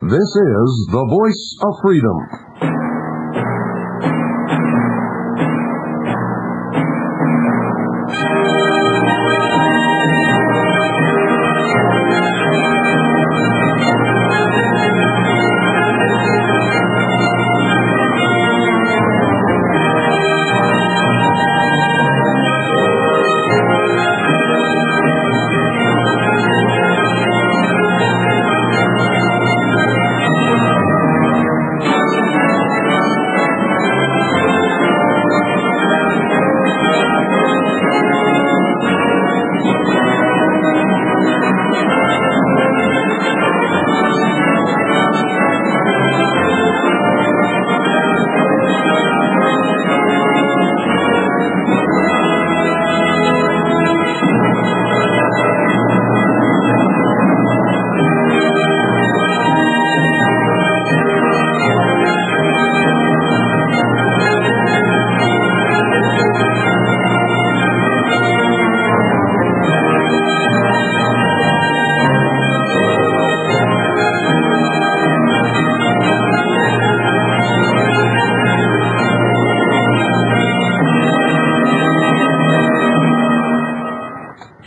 This is the Voice of Freedom.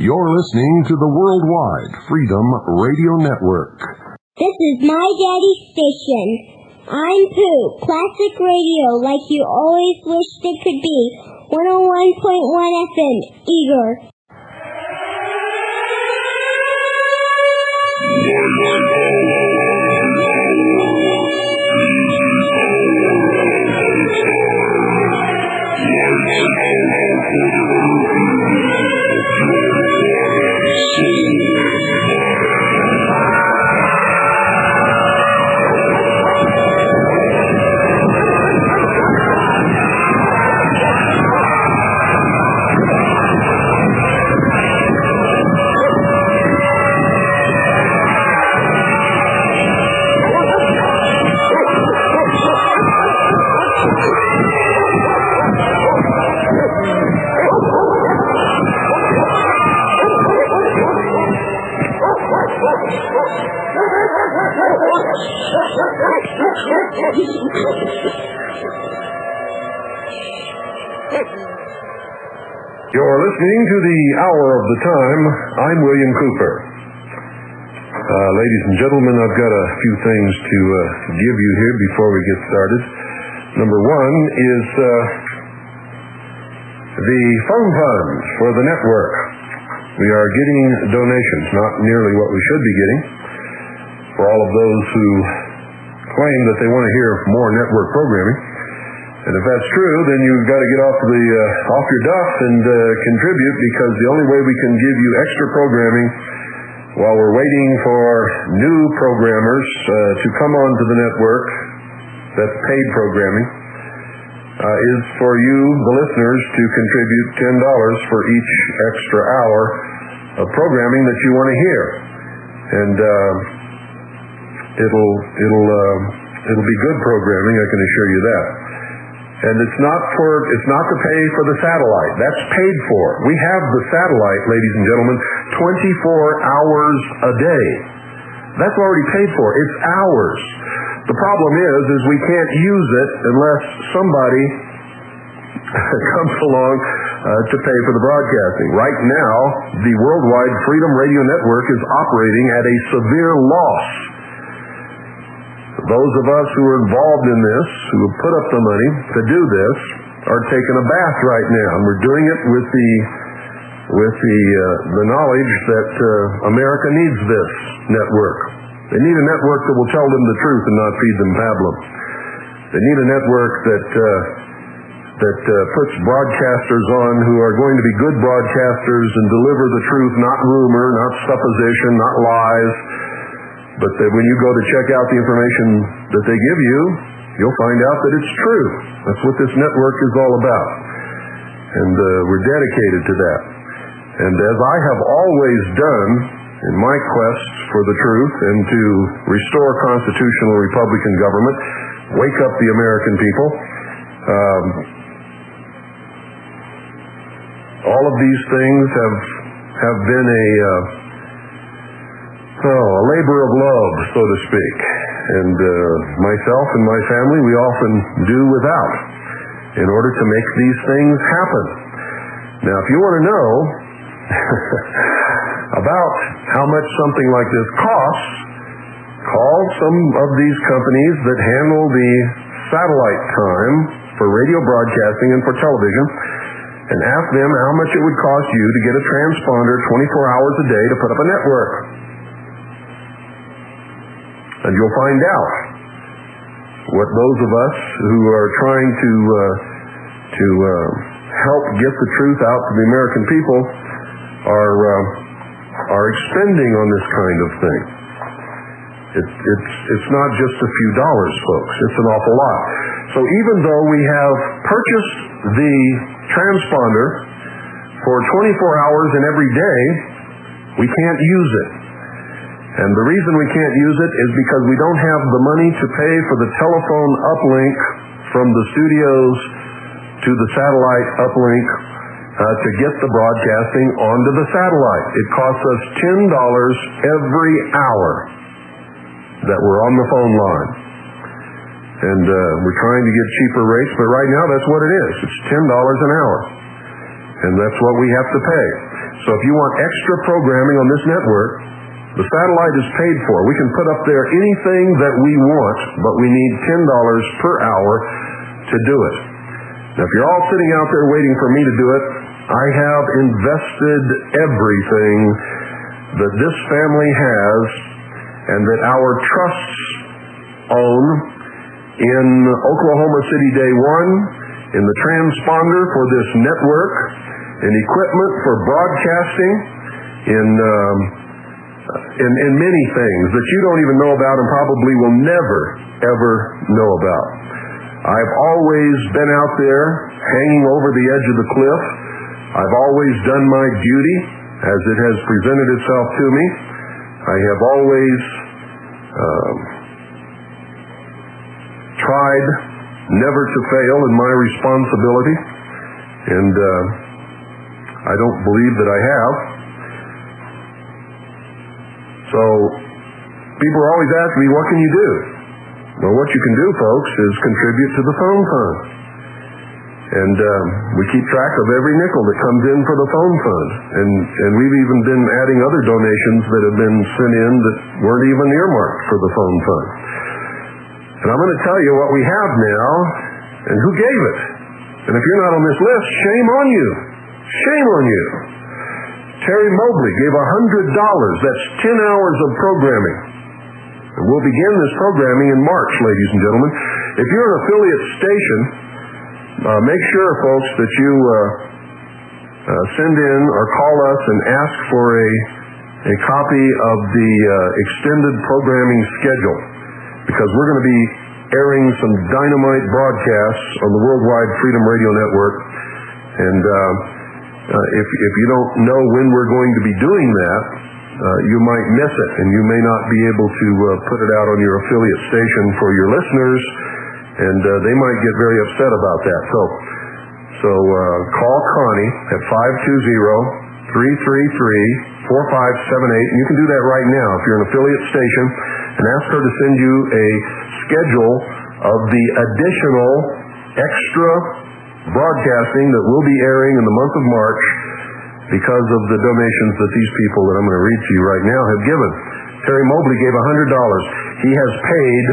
You're listening to the Worldwide Freedom Radio Network. This is my daddy's station. I'm Pooh, classic radio like you always wished it could be. 101.1 FM, Eager. You're listening to the Hour of the Time. I'm William Cooper. Ladies and gentlemen, I've got a few things to give you here before we get started. Number one is the phone funds for the network. We are getting donations, not nearly what we should be getting, for all of those who claim that they want to hear more network programming. And if that's true, then you've got to get off your duff and contribute, because the only way we can give you extra programming while we're waiting for new programmers to come onto the network, that's paid programming, is for you, the listeners, to contribute $10 for each extra hour of programming that you want to hear. And it'll be good programming, I can assure you that. And it's not to pay for the satellite. That's paid for. We have the satellite, ladies and gentlemen, 24 hours a day. That's already paid for. It's ours. The problem is we can't use it unless somebody comes along to pay for the broadcasting. Right now, the Worldwide Freedom Radio Network is operating at a severe loss. Those of us who are involved in this, who have put up the money to do this, are taking a bath right now, and we're doing it with the knowledge that America needs this network. They need a network that will tell them the truth and not feed them pablum. They need a network that puts broadcasters on who are going to be good broadcasters and deliver the truth, not rumor, not supposition, not lies. But that when you go to check out the information that they give you, you'll find out that it's true. That's what this network is all about. And we're dedicated to that. And as I have always done in my quest for the truth and to restore constitutional Republican government, wake up the American people, all of these things have been a labor of love, so to speak. and myself and my family, we often do without in order to make these things happen. Now, if you want to know about how much something like this costs, call some of these companies that handle the satellite time for radio broadcasting and for television, and ask them how much it would cost you to get a transponder 24 hours a day to put up a network. And you'll find out what those of us who are trying to help get the truth out to the American people are expending on this kind of thing. It's not just a few dollars, folks. It's an awful lot. So even though we have purchased the transponder for 24 hours in every day, we can't use it. And the reason we can't use it is because we don't have the money to pay for the telephone uplink from the studios to the satellite uplink to get the broadcasting onto the satellite. It costs us $10 every hour that we're on the phone line. And we're trying to get cheaper rates, but right now that's what it is. It's $10 an hour. And that's what we have to pay. So if you want extra programming on this network, the satellite is paid for. We can put up there anything that we want, but we need $10 per hour to do it. Now, if you're all sitting out there waiting for me to do it, I have invested everything that this family has and that our trusts own in Oklahoma City Day 1, in the transponder for this network, in equipment for broadcasting, in many things that you don't even know about and probably will never, ever know about. I've always been out there hanging over the edge of the cliff. I've always done my duty as it has presented itself to me. I have always tried never to fail in my responsibility, and I don't believe that I have. So people are always asking me, what can you do? Well, what you can do, folks, is contribute to the phone fund. And we keep track of every nickel that comes in for the phone fund. And we've even been adding other donations that have been sent in that weren't even earmarked for the phone fund. And I'm going to tell you what we have now and who gave it. And if you're not on this list, shame on you. Shame on you. Terry Mobley gave $100. That's 10 hours of programming. And we'll begin this programming in March, ladies and gentlemen. If you're an affiliate station, make sure, folks, that you send in or call us and ask for a copy of the extended programming schedule, because we're going to be airing some dynamite broadcasts on the Worldwide Freedom Radio Network. And if you don't know when we're going to be doing that, you might miss it, and you may not be able to put it out on your affiliate station for your listeners, and they might get very upset about that. So call Connie at 520-333-4578, and you can do that right now if you're an affiliate station, and ask her to send you a schedule of the additional extra broadcasting that will be airing in the month of March because of the donations that these people that I'm going to read to you right now have given. Terry Mobley gave $100. He has paid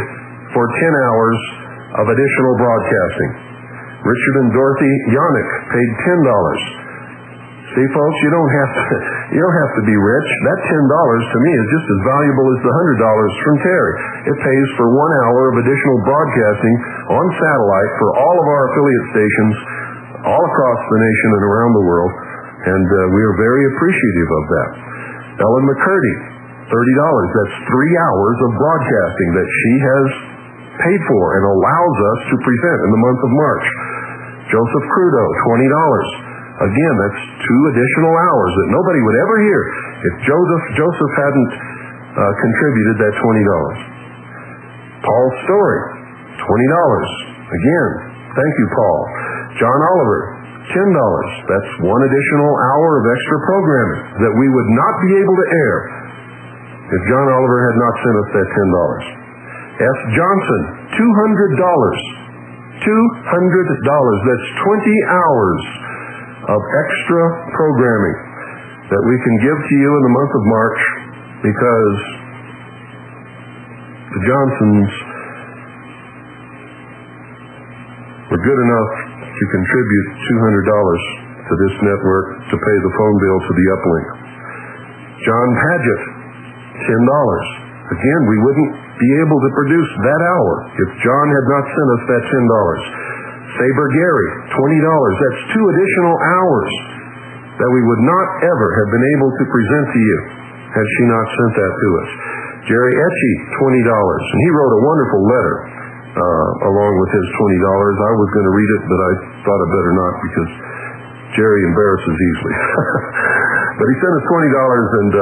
for 10 hours of additional broadcasting. Richard and Dorothy Yannick paid $10. See, folks, you don't have to be rich. That $10 to me is just as valuable as the $100 from Terry. It pays for 1 hour of additional broadcasting on satellite for all of our affiliate stations all across the nation and around the world, and we are very appreciative of that. Ellen McCurdy, $30. That's 3 hours of broadcasting that she has paid for and allows us to present in the month of March. Joseph Crudo, $20. Again, that's 2 additional hours that nobody would ever hear if Joseph hadn't contributed that $20. Paul Story, $20. Again, thank you, Paul. John Oliver, $10. That's 1 additional hour of extra programming that we would not be able to air if John Oliver had not sent us that $10. S. Johnson, $200. $200. That's 20 hours of extra programming that we can give to you in the month of March because the Johnsons were good enough to contribute $200 to this network to pay the phone bill to the uplink. John Padgett, $10. Again, we wouldn't be able to produce that hour if John had not sent us that $10. Saber Gary, $20. That's 2 additional hours that we would not ever have been able to present to you had she not sent that to us. Jerry Etchie, $20. And he wrote a wonderful letter along with his $20. I was going to read it, but I thought I better not because Jerry embarrasses easily. But he sent us $20, and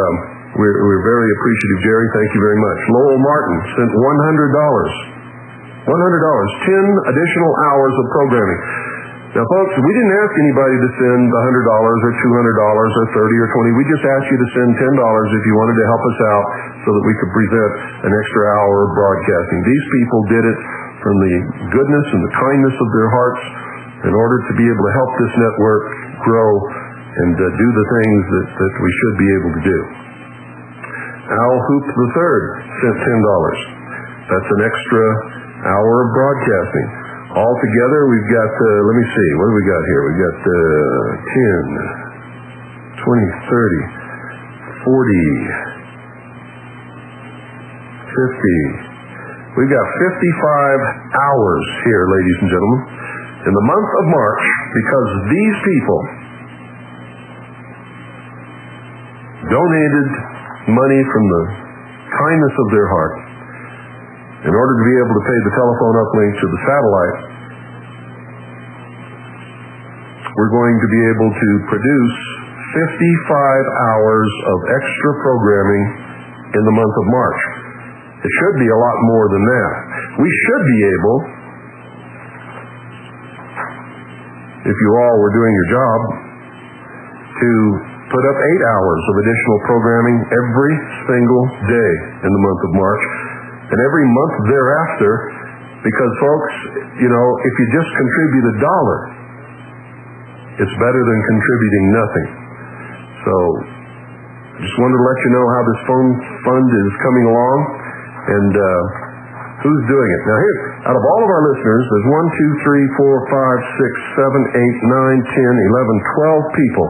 we're very appreciative, Jerry. Thank you very much. Lowell Martin sent $100. $100, 10 additional hours of programming. Now, folks, we didn't ask anybody to send $100 or $200 or $30 or $20. We just asked you to send $10 if you wanted to help us out so that we could present an extra hour of broadcasting. These people did it from the goodness and the kindness of their hearts in order to be able to help this network grow and do the things that we should be able to do. Al Hoop III sent $10. That's an extra hour of broadcasting. Altogether, we've got, let me see, what do we got here? We've got 10, 20, 30, 40, 50. We've got 55 hours here, ladies and gentlemen, in the month of March, because these people donated money from the kindness of their heart in order to be able to pay the telephone uplink to the satellite. We're going to be able to produce 55 hours of extra programming in the month of March. It should be a lot more than that. We should be able, if you all were doing your job, to put up 8 hours of additional programming every single day in the month of March. And every month thereafter, because folks, you know, if you just contribute $1, it's better than contributing nothing. So, just wanted to let you know how this phone fund is coming along and who's doing it. Now here, out of all of our listeners, there's 1, 2, 3, 4, 5, 6, 7, 8, 9, 10, 11, 12 people.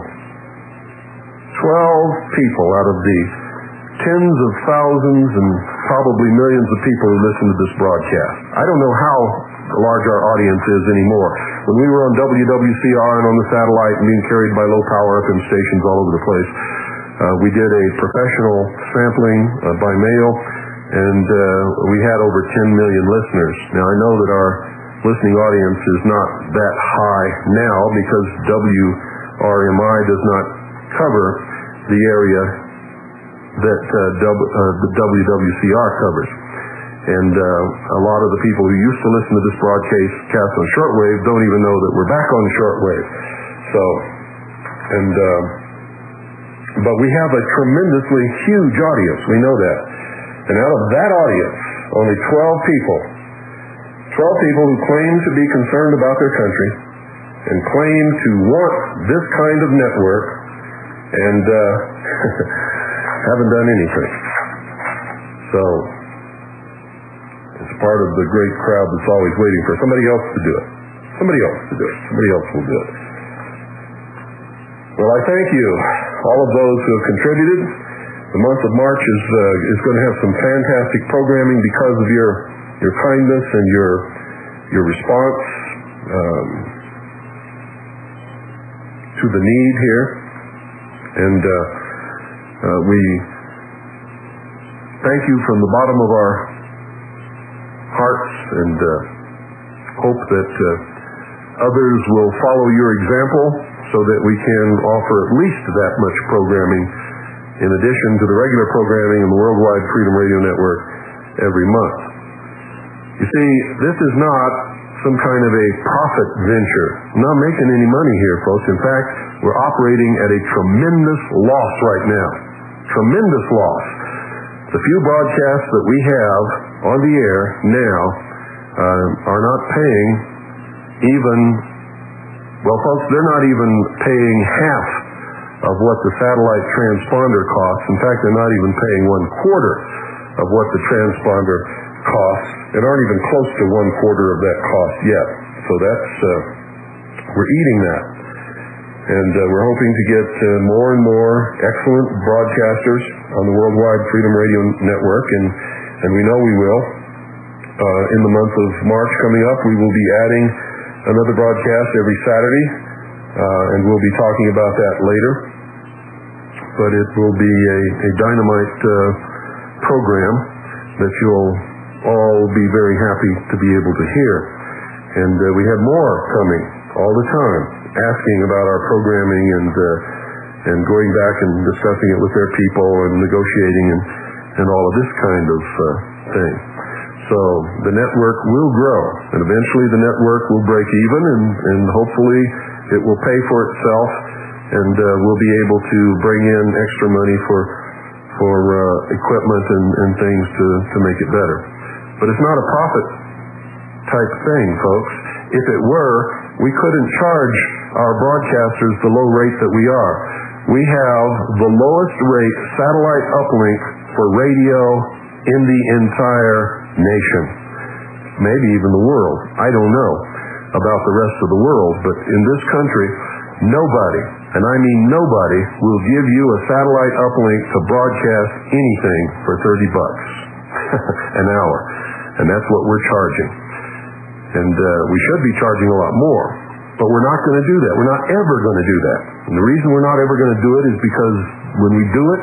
12 people out of the tens of thousands and probably millions of people who listen to this broadcast. I don't know how large our audience is anymore. When we were on WWCR and on the satellite and being carried by low-power FM stations all over the place, we did a professional sampling by mail, and we had over 10 million listeners. Now, I know that our listening audience is not that high now because WRMI does not cover the area that the WWCR covers. And a lot of the people who used to listen to this broadcast on shortwave don't even know that we're back on shortwave. So, but we have a tremendously huge audience. We know that. And out of that audience, only 12 people who claim to be concerned about their country and claim to want this kind of network and haven't done anything. So, it's part of the great crowd that's always waiting for somebody else to do it. Somebody else to do it. Somebody else will do it. Well, I thank you, all of those who have contributed. The month of March is going to have some fantastic programming because of your kindness and your response to the need here. And we thank you from the bottom of our hearts and hope that others will follow your example so that we can offer at least that much programming in addition to the regular programming in the Worldwide Freedom Radio Network every month. You see, this is not some kind of a profit venture. I'm not making any money here, folks. In fact, we're operating at a tremendous loss right now. Tremendous loss. The few broadcasts that we have on the air now are not paying even, well, folks, they're not even paying half of what the satellite transponder costs. In fact, they're not even paying 1/4 of what the transponder costs, and aren't even close to 1/4 of that cost yet. So that's, we're eating that. And we're hoping to get more and more excellent broadcasters on the Worldwide Freedom Radio Network, and we know we will. In the month of March coming up, we will be adding another broadcast every Saturday, and we'll be talking about that later. But it will be a dynamite program that you'll all be very happy to be able to hear. And we have more coming all the time, asking about our programming and going back and discussing it with their people and negotiating and all of this kind of thing. So the network will grow, and eventually the network will break even, and hopefully it will pay for itself, and we'll be able to bring in extra money for equipment and things to make it better. But it's not a profit type thing, folks. If it were, we couldn't charge our broadcasters the low rate that we are. We have the lowest rate satellite uplink for radio in the entire nation, maybe even the world. I don't know about the rest of the world, but in this country, nobody, and I mean nobody, will give you a satellite uplink to broadcast anything for $30 an hour, and that's what we're charging. And we should be charging a lot more, but we're not going to do that. We're not ever going to do that. And the reason we're not ever going to do it is because when we do it,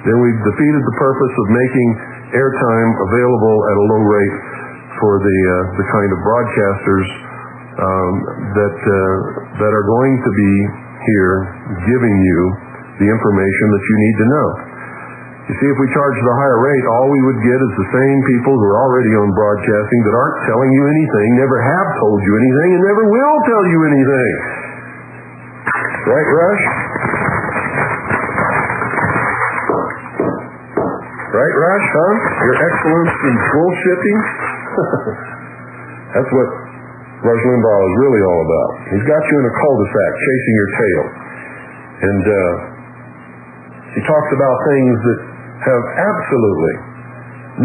then we've defeated the purpose of making airtime available at a low rate for the kind of broadcasters that are going to be here giving you the information that you need to know. You see, if we charged the higher rate, all we would get is the same people who are already on broadcasting that aren't telling you anything, never have told you anything, and never will tell you anything. Right, Rush? Right, Rush, huh? Your excellence in bullshitting? That's what Rush Limbaugh is really all about. He's got you in a cul-de-sac, chasing your tail. And he talks about things that have absolutely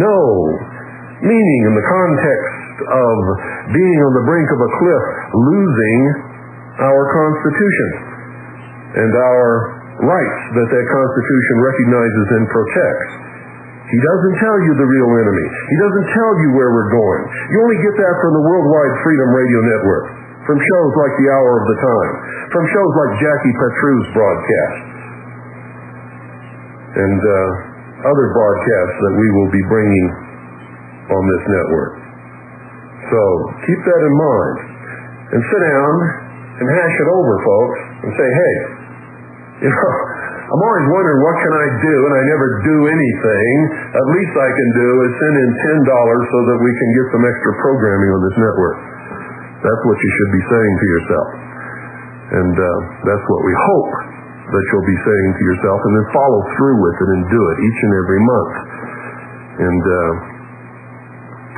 no meaning in the context of being on the brink of a cliff, losing our Constitution and our rights that Constitution recognizes and protects. He doesn't tell you the real enemy. He doesn't tell you where we're going. You only get that from the Worldwide Freedom Radio Network, from shows like The Hour of the Time, from shows like Jackie Petru's broadcast, and other broadcasts that we will be bringing on this network. So keep that in mind, and sit down and hash it over, folks, and say, hey, I'm always wondering what can I do, and I never do anything. At least I can do is send in $10 so that we can get some extra programming on this network. That's what you should be saying to yourself. And that's what we hope that you'll be saying to yourself, and then follow through with it and do it each and every month.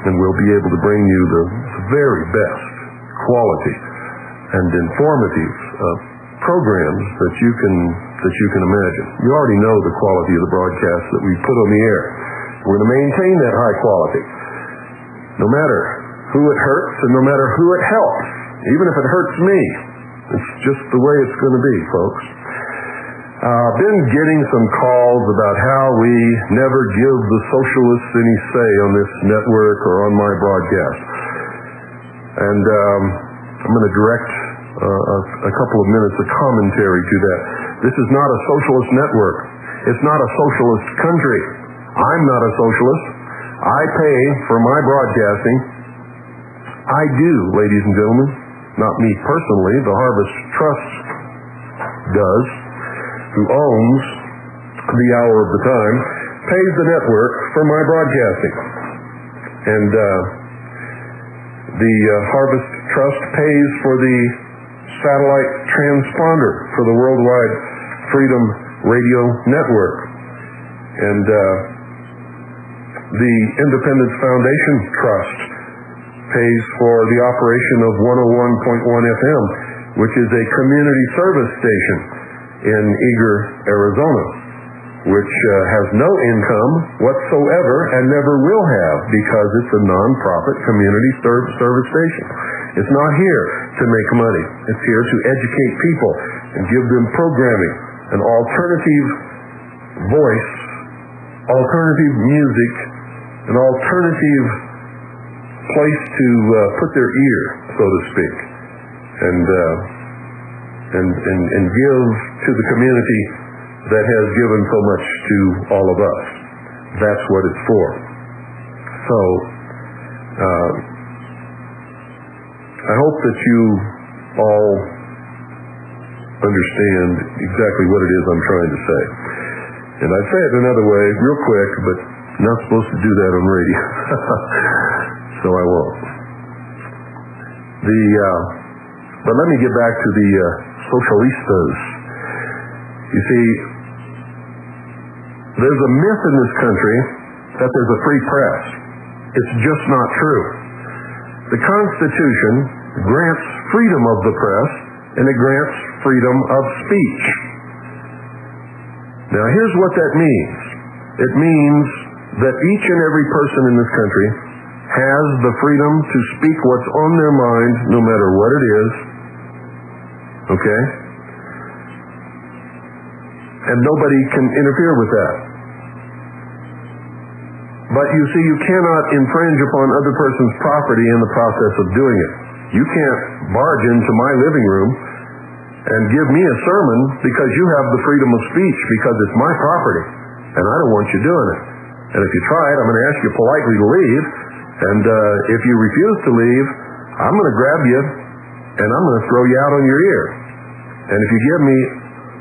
And we'll be able to bring you the very best quality and informative programs that you can imagine. You already know the quality of the broadcasts that we put on the air. We're going to maintain that high quality, no matter who it hurts and no matter who it helps, even if it hurts me. It's just the way it's going to be, folks. I've been getting some calls about how we never give the socialists any say on this network or on my broadcast. And I'm going to direct a couple of minutes of commentary to that. This is not a socialist network. It's not a socialist country. I'm not a socialist. I pay for my broadcasting. I do, ladies and gentlemen. Not me personally. The Harvest Trust does, who owns the Hour of the Time, pays the network for my broadcasting. And the Harvest Trust pays for the satellite transponder for the Worldwide Freedom Radio Network. And the Independence Foundation Trust pays for the operation of 101.1 FM, which is a community service station in Eagar, Arizona, which has no income whatsoever and never will have because it's a non-profit community service station. It's not here to make money. It's here to educate people and give them programming, an alternative voice, alternative music, an alternative place to put their ear, so to speak, and give to the community that has given so much to all of us. That's what it's for. So, I hope that you all understand exactly what it is I'm trying to say. And I'd say it another way, real quick, but I'm not supposed to do that on radio. So I won't. But let me get back to the socialistas. You see, there's a myth in this country that there's a free press. It's just not true. The Constitution grants freedom of the press, and it grants freedom of speech. Now, here's what that means. It means that each and every person in this country has the freedom to speak what's on their mind, no matter what it is. Okay? And nobody can interfere with that. But you see, you cannot infringe upon other person's property in the process of doing it. You can't barge into my living room and give me a sermon because you have the freedom of speech because it's my property, and I don't want you doing it. And if you try it, I'm going to ask you politely to leave, and if you refuse to leave, I'm going to grab you and I'm going to throw you out on your ear. And if you give me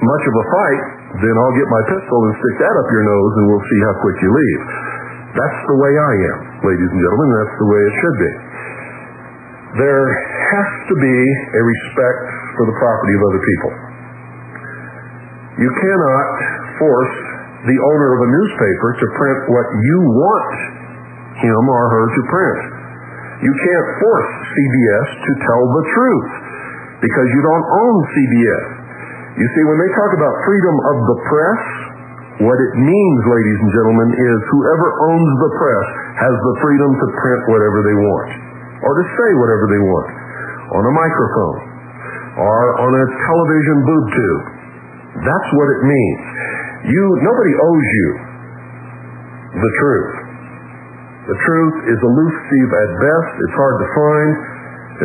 much of a fight, then I'll get my pistol and stick that up your nose, and we'll see how quick you leave. That's the way I am, ladies and gentlemen. That's the way it should be. There has to be a respect for the property of other people. You cannot force the owner of a newspaper to print what you want him or her to print. You can't force CBS to tell the truth because you don't own CBS. You see, when they talk about freedom of the press, what it means, ladies and gentlemen, is whoever owns the press has the freedom to print whatever they want, or to say whatever they want, on a microphone, or on a television boob tube. That's what it means. Nobody owes you the truth. The truth is elusive at best. It's hard to find.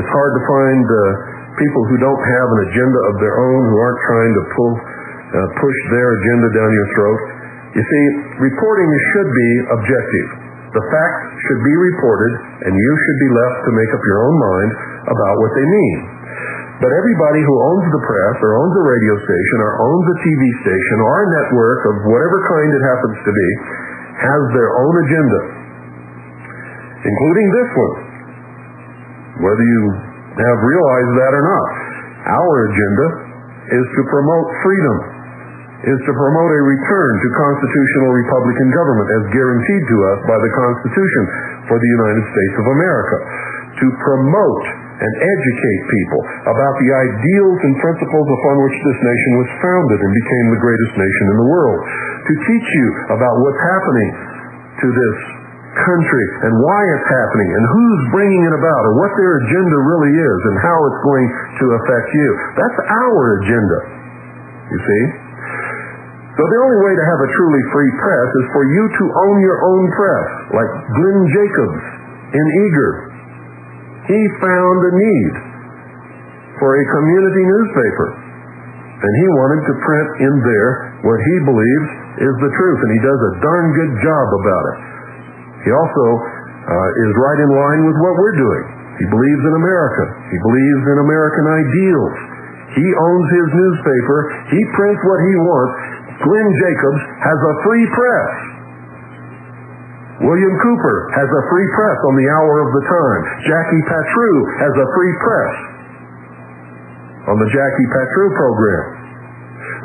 It's hard to find people who don't have an agenda of their own, who aren't trying to push their agenda down your throat. You see, reporting should be objective. The facts should be reported, and you should be left to make up your own mind about what they mean. But everybody who owns the press, or owns a radio station, or owns a TV station, or a network of whatever kind it happens to be, has their own agenda, including this one, whether you have realized that or not. Our agenda is to promote freedom, is to promote a return to constitutional Republican government as guaranteed to us by the Constitution for the United States of America, to promote and educate people about the ideals and principles upon which this nation was founded and became the greatest nation in the world, to teach you about what's happening to this country and why it's happening and who's bringing it about or what their agenda really is and how it's going to affect you. That's our agenda, you see. So the only way to have a truly free press is for you to own your own press, like Glenn Jacobs in Eagar. He found a need for a community newspaper, and he wanted to print in there what he believes is the truth, and he does a darn good job about it. He also is right in line with what we're doing. He believes in America. He believes in American ideals. He owns his newspaper. He prints what he wants. Glenn Jacobs has a free press. William Cooper has a free press on the hour of the time. Jackie Patru has a free press on the Jackie Patru program.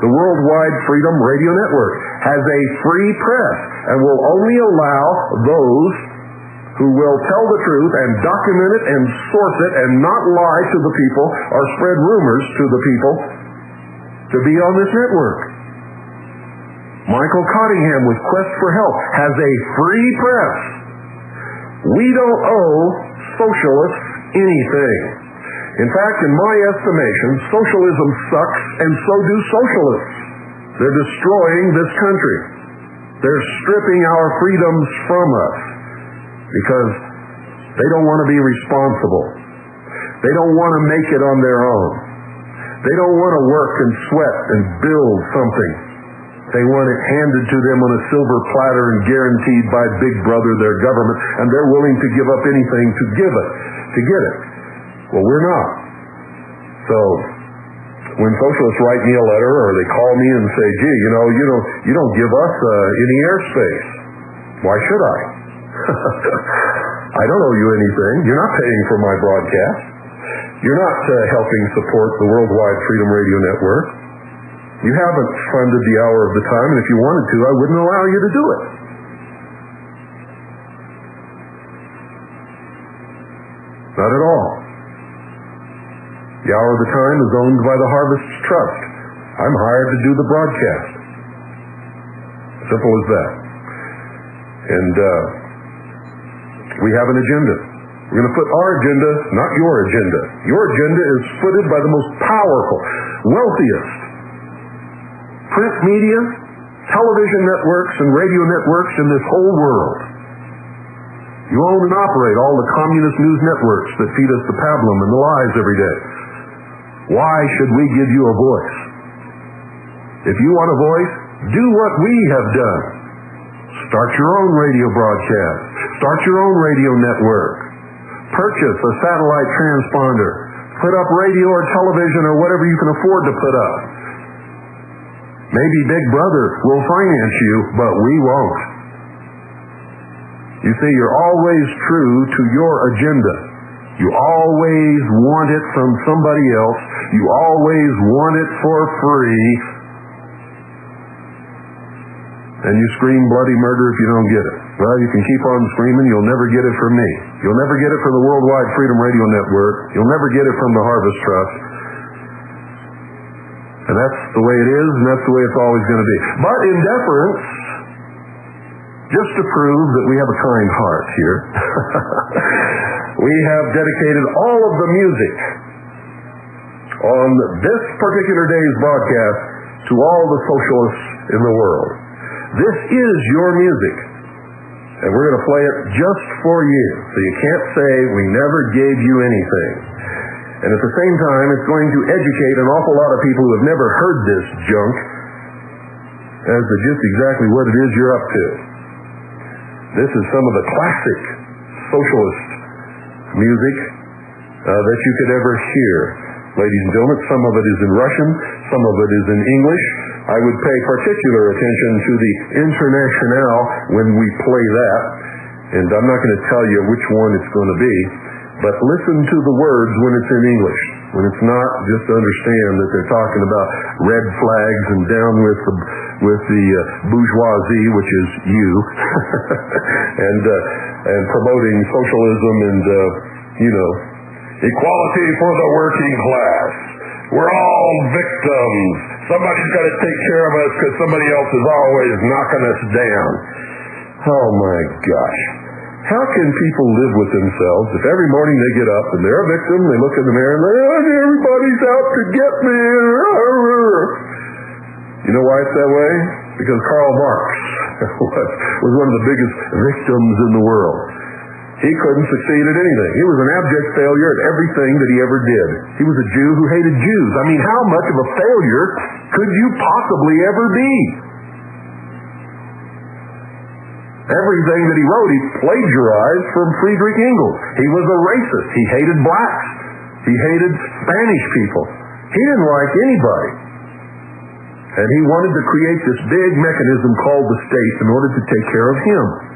The Worldwide Freedom Radio Network has a free press. and will only allow those who will tell the truth and document it and source it and not lie to the people or spread rumors to the people to be on this network. Michael Cottingham with Quest for Help has a free press. We don't owe socialists anything. In fact, in my estimation, socialism sucks and so do socialists. They're destroying this country. They're stripping our freedoms from us because they don't want to be responsible. They don't want to make it on their own. They don't want to work and sweat and build something. They want it handed to them on a silver platter and guaranteed by Big Brother, their government, and they're willing to give up anything to get it. Well, we're not. So, when socialists write me a letter or they call me and say, gee, you don't give us any airspace. Why should I? I don't owe you anything. You're not paying for my broadcast. You're not helping support the Worldwide Freedom Radio Network. You haven't funded the hour of the time, and if you wanted to, I wouldn't allow you to do it. Not at all. The hour of the time is owned by the Harvest Trust. I'm hired to do the broadcast. Simple as that. And we have an agenda. We're going to put our agenda, not your agenda. Your agenda is footed by the most powerful, wealthiest print media, television networks, and radio networks in this whole world. You own and operate all the communist news networks that feed us the pablum and the lies every day. Why should we give you a voice? If you want a voice, do what we have done. Start your own radio broadcast. Start your own radio network. Purchase a satellite transponder. Put up radio or television or whatever you can afford to put up. Maybe Big Brother will finance you, but we won't. You see, you're always true to your agenda. You always want it from somebody else. You always want it for free. And you scream bloody murder if you don't get it. Well, you can keep on screaming. You'll never get it from me. You'll never get it from the Worldwide Freedom Radio Network. You'll never get it from the Harvest Trust. And that's the way it is, and that's the way it's always going to be. But in deference, just to prove that we have a kind heart here, we have dedicated all of the music on this particular day's broadcast to all the socialists in the world. This is your music, and we're going to play it just for you. So you can't say we never gave you anything. And at the same time, it's going to educate an awful lot of people who have never heard this junk as to just exactly what it is you're up to. This is some of the classic socialist music that you could ever hear. Ladies and gentlemen, some of it is in Russian, some of it is in English. I would pay particular attention to the Internationale when we play that, and I'm not going to tell you which one it's going to be, but listen to the words when it's in English. When it's not, just understand that they're talking about red flags and down with the bourgeoisie, which is you, and promoting socialism and equality for the working class. We're all victims. Somebody's got to take care of us because somebody else is always knocking us down. Oh my gosh. How can people live with themselves if every morning they get up and they're a victim, they look in the mirror and everybody's out to get me? You know why it's that way? Because Karl Marx was one of the biggest victims in the world. He couldn't succeed at anything. He was an abject failure at everything that he ever did. He was a Jew who hated Jews. I mean, how much of a failure could you possibly ever be? Everything that he wrote, he plagiarized from Friedrich Engels. He was a racist. He hated blacks. He hated Spanish people. He didn't like anybody. And he wanted to create this big mechanism called the state in order to take care of him.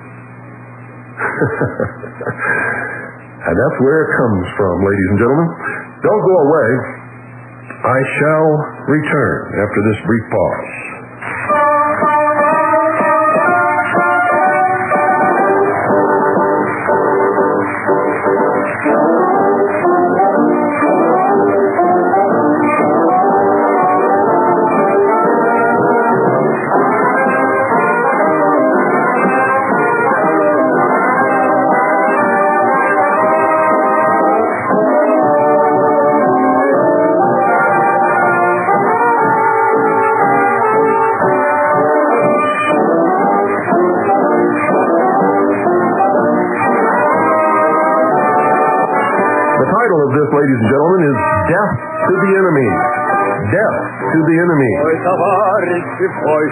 And that's where it comes from, ladies and gentlemen. Don't go away. I shall return after this brief pause. the title of this, ladies and gentlemen, is Death to the Enemy. Death to the Enemy. Ой, товарищи, бой,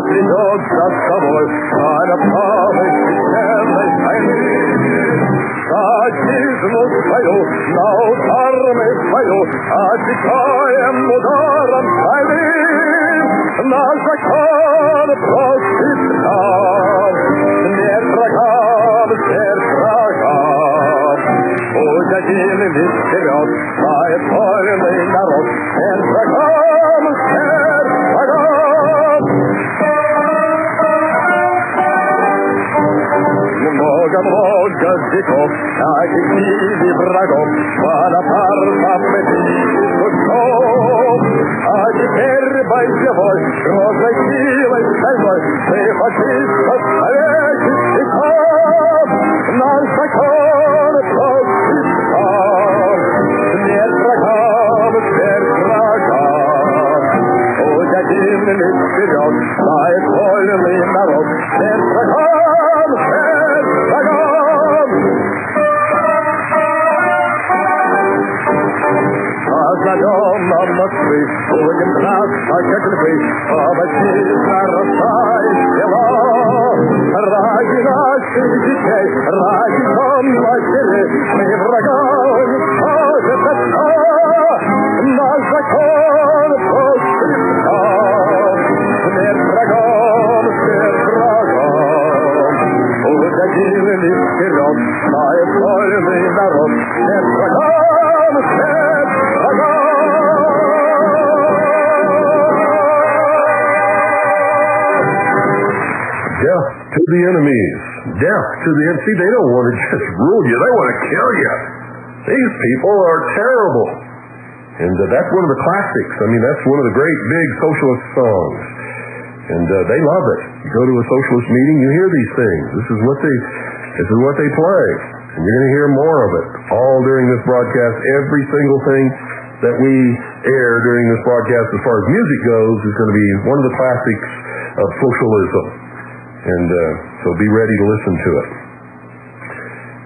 придет за собой, а направой священной войны. За отчизну свою, на удар мы свою, отвечаем ударом войны. Наш закон просит нам, смерть врагам, смерть врагам. Пусть один лишь вперед, знает вольный народ, смерть врагам, смерть врагам. Много-много веков таких видов врагов Bonaparte победили душов. А теперь бойцевой, грозной силой стальной мы фашистов повесить веков. Наш закон просит нам, смерть врагам, смерть врагам. Пусть один лишь вперед, знает вольный народ, смерть врагам, смерть врагам. Позовем нам Москвы, будем драться, как львы, побочить нарастающего. Ради наших детей, ради дом матери, мы врага уничтожим до дна. Наш закон просит нам, смерть врагам, смерть врагам. Пусть один лишь вперед, знает вольный народ, смерть врагам, смерть врагам. Death to the enemies. Death to the enemies. See, they don't want to just rule you. They want to kill you. These people are terrible. And that's one of the classics. I mean, that's one of the great big socialist songs. And they love it. You go to a socialist meeting, you hear these things. This is what they play. And you're going to hear more of it all during this broadcast. Every single thing that we air during this broadcast as far as music goes is going to be one of the classics of socialism. And so be ready to listen to it.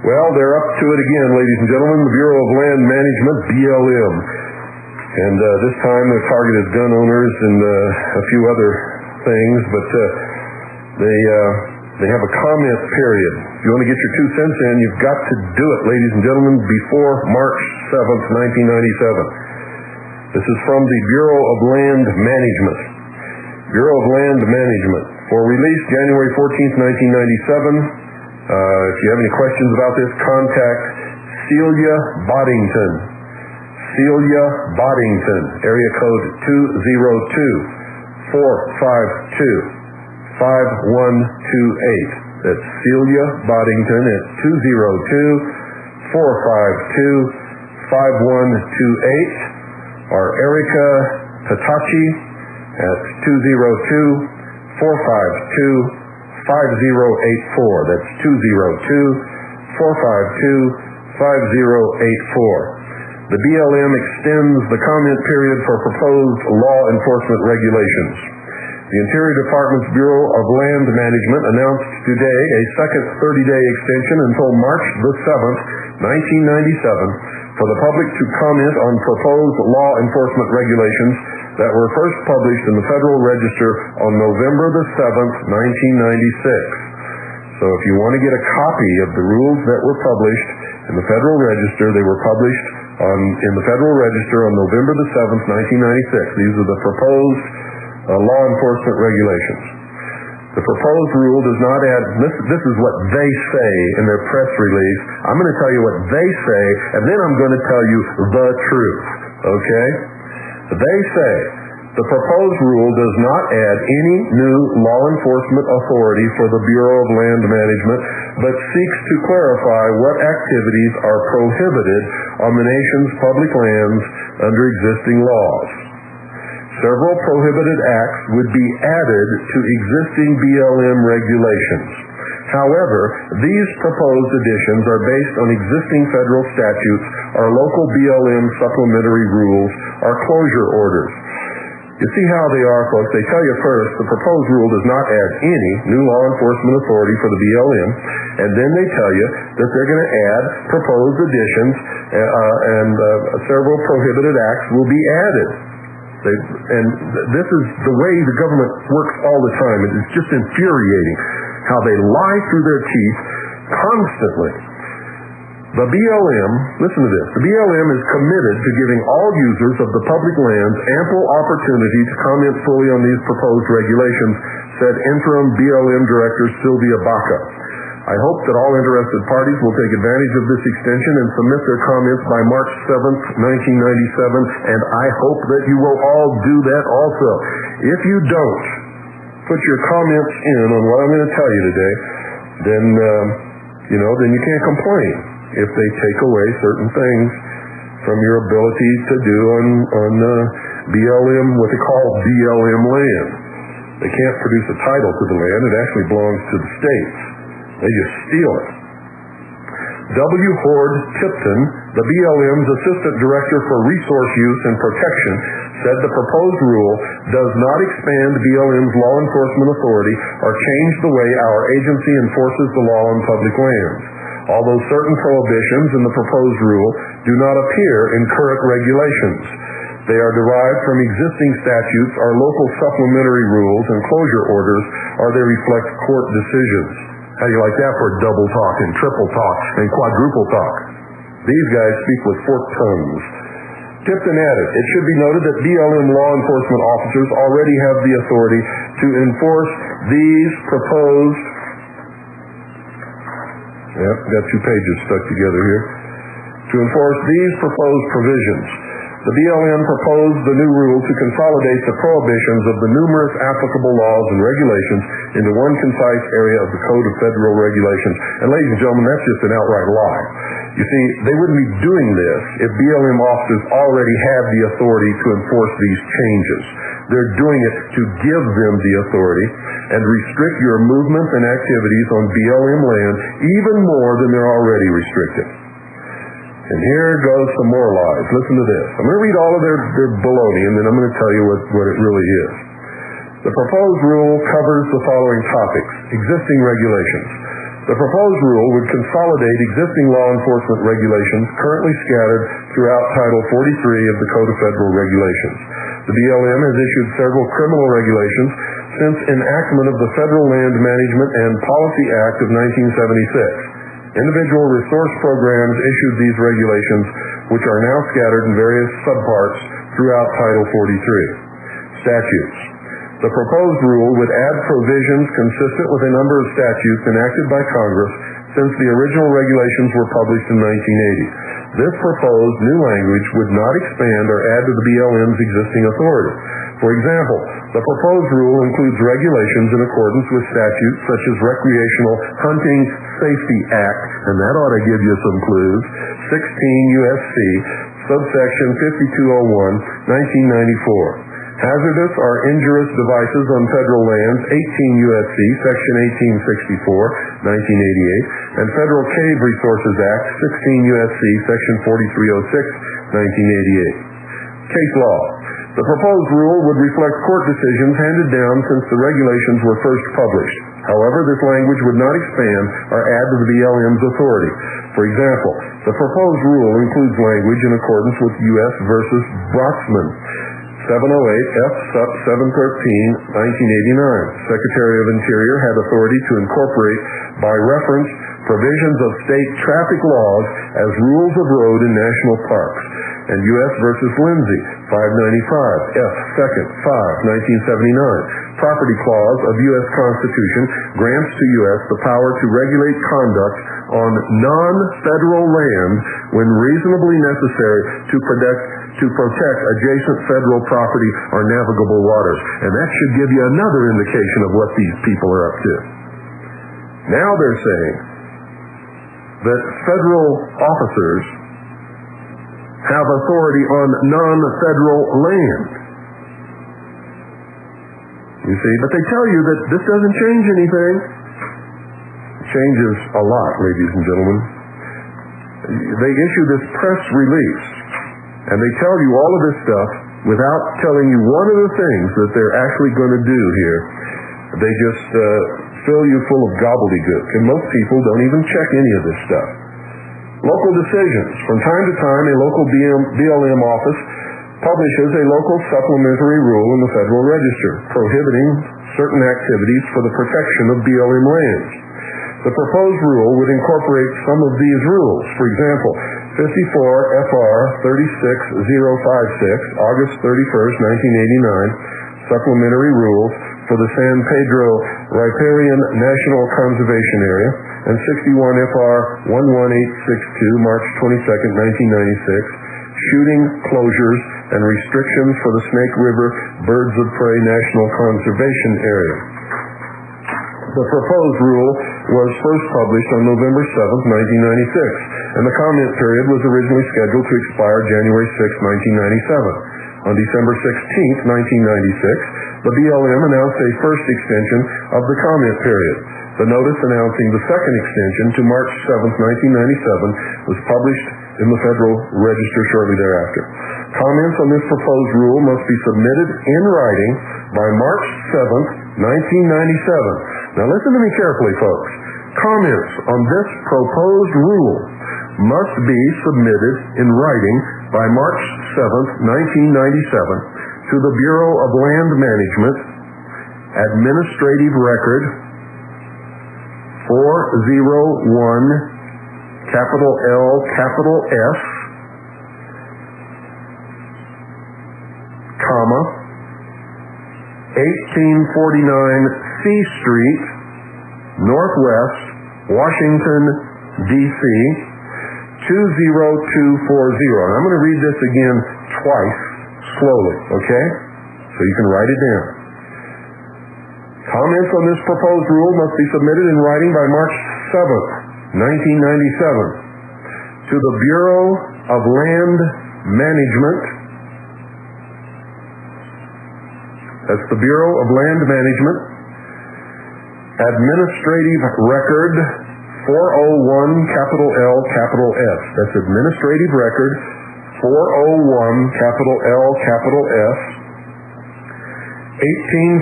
Well, they're up to it again, ladies and gentlemen. The Bureau of Land Management, BLM. And this time they've targeted gun owners and a few other things, but they have a comment period. If you want to get your 2 cents in, you've got to do it, ladies and gentlemen, before March 7th, 1997. This is from the Bureau of Land Management. Bureau of Land Management. For release January 14th, 1997. If you have any questions about this, contact Celia Boddington. Celia Boddington, area code 202-452-5128. That's Celia Boddington at 202-452-5128. Or Erica Patachi at 202-452-5084. That's 202-452-5084. The BLM extends the comment period for proposed law enforcement regulations. The Interior Department's Bureau of Land Management announced today a second 30-day extension until March the 7th, 1997, for the public to comment on proposed law enforcement regulations that were first published in the Federal Register on November the 7th, 1996. So if you want to get a copy of the rules that were published in the Federal Register, they were published in the Federal Register on November the 7th, 1996. These are the proposed law enforcement regulations. The proposed rule does not add, this is what they say in their press release. I'm going to tell you what they say, and then I'm going to tell you the truth, okay? They say the proposed rule does not add any new law enforcement authority for the Bureau of Land Management, but seeks to clarify what activities are prohibited on the nation's public lands under existing laws. Several prohibited acts would be added to existing BLM regulations. However, these proposed additions are based on existing federal statutes or local BLM supplementary rules or closure orders. You see how they are, folks. They tell you first the proposed rule does not add any new law enforcement authority for the BLM, and then they tell you that they're going to add proposed additions, and several prohibited acts will be added. And this is the way the government works all the time. It is just infuriating how they lie through their teeth constantly. The BLM, listen to this, the BLM is committed to giving all users of the public lands ample opportunity to comment fully on these proposed regulations, said interim BLM Director Sylvia Baca. I hope that all interested parties will take advantage of this extension and submit their comments by March 7th, 1997, and I hope that you will all do that also. If you don't put your comments in on what I'm going to tell you today, then you can't complain if they take away certain things from your ability to do on BLM, what they call BLM land. They can't produce a title to the land. It actually belongs to the states. They just steal it. W. Hord Tipton, the BLM's Assistant Director for Resource Use and Protection, said the proposed rule does not expand BLM's law enforcement authority or change the way our agency enforces the law on public lands. Although certain prohibitions in the proposed rule do not appear in current regulations, they are derived from existing statutes or local supplementary rules and closure orders, or they reflect court decisions. How do you like that for double talk and triple talk and quadruple talk? These guys speak with forked tongues. Tipton added, it should be noted that BLM law enforcement officers already have the authority to enforce these proposed... Yep, got 2 pages stuck together here. To enforce these proposed provisions. The BLM proposed the new rule to consolidate the prohibitions of the numerous applicable laws and regulations into one concise area of the Code of Federal Regulations. And ladies and gentlemen, that's just an outright lie. You see, they wouldn't be doing this if BLM officers already had the authority to enforce these changes. They're doing it to give them the authority and restrict your movements and activities on BLM land even more than they're already restricted. And here goes some more lies. Listen to this. I'm going to read all of their baloney, and then I'm going to tell you what it really is. The proposed rule covers the following topics. Existing regulations. The proposed rule would consolidate existing law enforcement regulations currently scattered throughout Title 43 of the Code of Federal Regulations. The BLM has issued several criminal regulations since enactment of the Federal Land Management and Policy Act of 1976. Individual resource programs issued these regulations, which are now scattered in various subparts throughout Title 43. Statutes. The proposed rule would add provisions consistent with a number of statutes enacted by Congress since the original regulations were published in 1980. This proposed new language would not expand or add to the BLM's existing authority. For example, the proposed rule includes regulations in accordance with statutes such as Recreational Hunting Safety Act, and that ought to give you some clues, 16 U.S.C., subsection 5201, 1994. Hazardous or injurious devices on federal lands, 18 U.S.C., section 1864, 1988, and Federal Cave Resources Act, 16 U.S.C., section 4306, 1988. Case law. The proposed rule would reflect court decisions handed down since the regulations were first published. However, this language would not expand or add to the BLM's authority. For example, the proposed rule includes language in accordance with U.S. versus Broxman, 708 F. Sup. 713, 1989. Secretary of Interior had authority to incorporate, by reference, provisions of state traffic laws as rules of road in national parks. And U.S. versus Lindsay, 595 F. 2nd. 5, 1979. Property clause of U.S. Constitution grants to U.S. the power to regulate conduct on non-federal land when reasonably necessary to protect adjacent federal property or navigable waters. And that should give you another indication of what these people are up to. Now they're saying that federal officers have authority on non-federal land. You see, but they tell you that this doesn't change anything. It changes a lot, ladies and gentlemen. They issue this press release, and they tell you all of this stuff without telling you one of the things that they're actually going to do here. They just fill you full of gobbledygook, and most people don't even check any of this stuff. Local decisions. From time to time, a local BLM office publishes a local supplementary rule in the Federal Register prohibiting certain activities for the protection of BLM lands. The proposed rule would incorporate some of these rules. For example, 54 FR 36056, August 31st, 1989, supplementary rules for the San Pedro Riparian National Conservation Area, and 61 FR 11862, March 22nd, 1996, shooting closures and restrictions for the Snake River Birds of Prey National Conservation Area. The proposed rule was first published on November 7th, 1996, and the comment period was originally scheduled to expire January 6, 1997. On December 16th, 1996, the BLM announced a first extension of the comment period. The notice announcing the second extension to March 7th, 1997 was published in the Federal Register shortly thereafter. Comments on this proposed rule must be submitted in writing by March 7th, 1997. Now listen to me carefully, folks. Comments on this proposed rule must be submitted in writing by March 7th, 1997 to the Bureau of Land Management, Administrative Record 401, capital L, capital S, comma, 1849 C Street, Northwest, Washington, D.C., 20240. And I'm going to read this again twice, slowly, okay? So you can write it down. Comments on this proposed rule must be submitted in writing by March 7th, 1997, to the Bureau of Land Management. That's the Bureau of Land Management, Administrative Record 401, capital L, capital S. That's Administrative Record 401, capital L, capital S,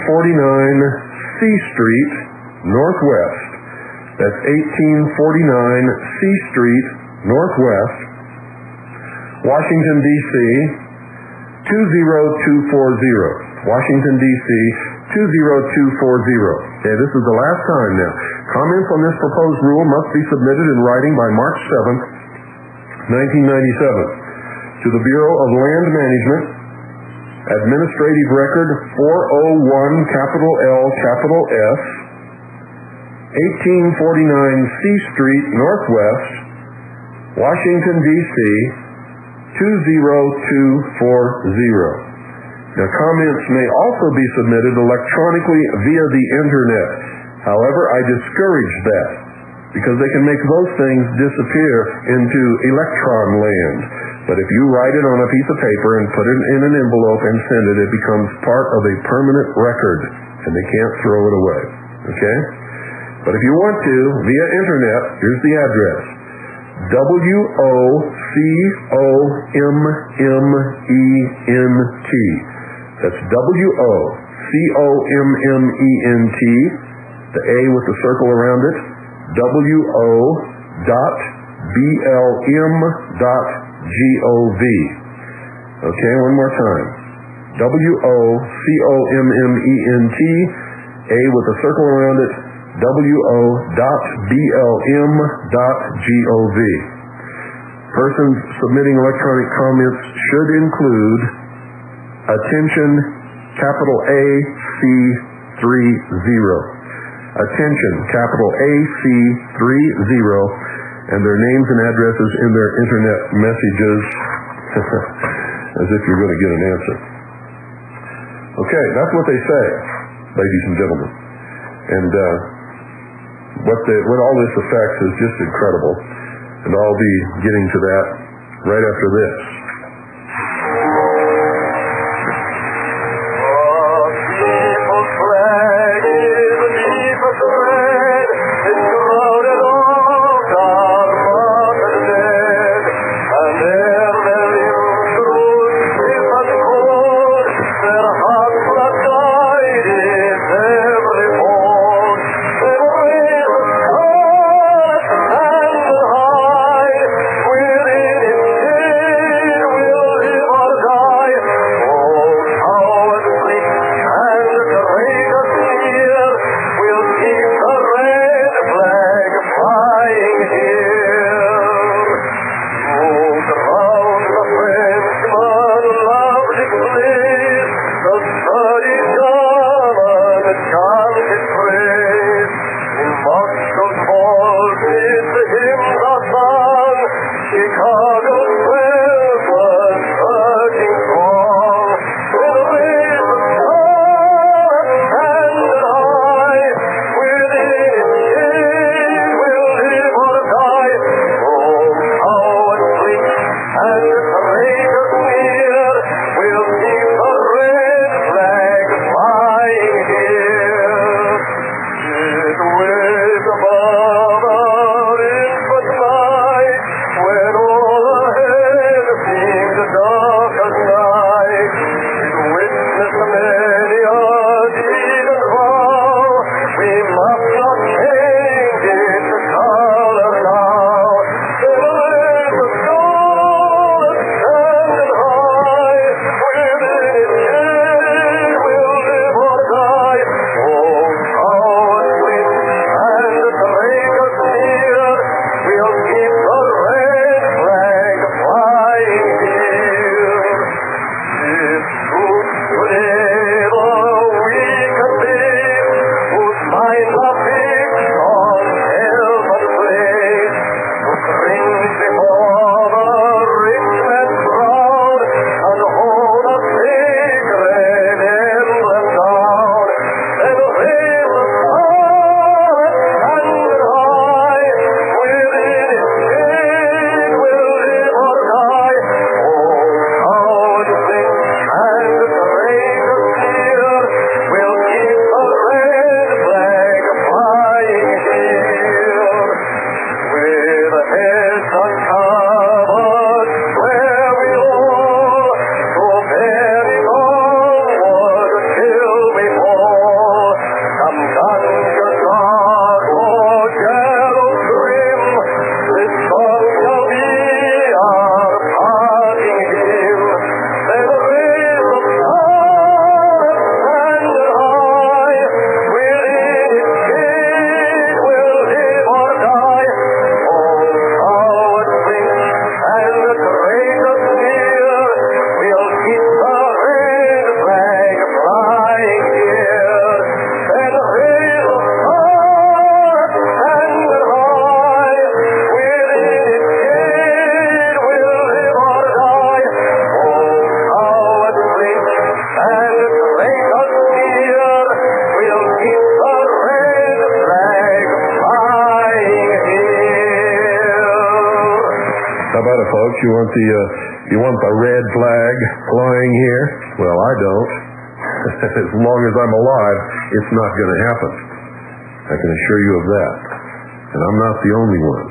1849 C Street, Northwest. That's 1849 C Street, Northwest, Washington, D.C., 20240. Washington, D.C., 20240. Okay, this is the last time now. Comments on this proposed rule must be submitted in writing by March 7th, 1997, to the Bureau of Land Management, Administrative Record 401, capital L, capital S, 1849 C Street, Northwest, Washington, D.C., 20240. Now, comments may also be submitted electronically via the Internet. However, I discourage that because they can make those things disappear into electron land. But if you write it on a piece of paper and put it in an envelope and send it, it becomes part of a permanent record, and they can't throw it away. Okay? But if you want to, via Internet, here's the address. WOCOMMENT. That's WOCOMMENT, the A with the circle around it, WO.BLM.gov. Okay, one more time. WOCOMMENT, A with the circle around it, WO.BLM.gov. Persons submitting electronic comments should include attention, capital AC30. Attention, capital AC30, and their names and addresses in their internet messages, as if you're going to get an answer. Okay, that's what they say, ladies and gentlemen. And what all this affects is just incredible. And I'll be getting to that right after this. And the chanted praise. In Moscow's halls is the hymn of song. Chicago's bells were surging strong. With a wave of star and high, within its shade we'll live or die. Oh, how it blinks and the traitors near. We'll keep the red flag flying here. It waves above our infant night, when all ahead seems dark as night. It witnessed many a deed and vow. We must not change its color now. Then let the scarlet stand high. Within its shade we'll live or die. Oh, how it blinks and the traitors near. We'll keep the red flag flying here. If troops could ever weaken these, whose minds are fixed on heaven's place, who cringe before the rich man's crown and hold a sacred emblem down, then raise the scarlet standard high. Within its shade we'll live or die. Oh, how it blinks and the traitors near. We'll keep the red flag flying here. With heads uncovered, swear we all, to very onward till we fall. Come dungeon dark or gallows grim, this song shall be our parting hymn. Then raise the scarlet standard high. Within its shade we'll live or die. Oh, how it blinks and the traitors near. We'll keep the red flag flying here. Then raise the scarlet standard high. Within its shade we'll live or die. Oh, how it blinks and the traitors near. We'll keep the red flag flying here. How about it, folks? You want the red flag flying here? Well, I don't. As long as I'm alive, it's not going to happen. I can assure you of that. And I'm not the only one.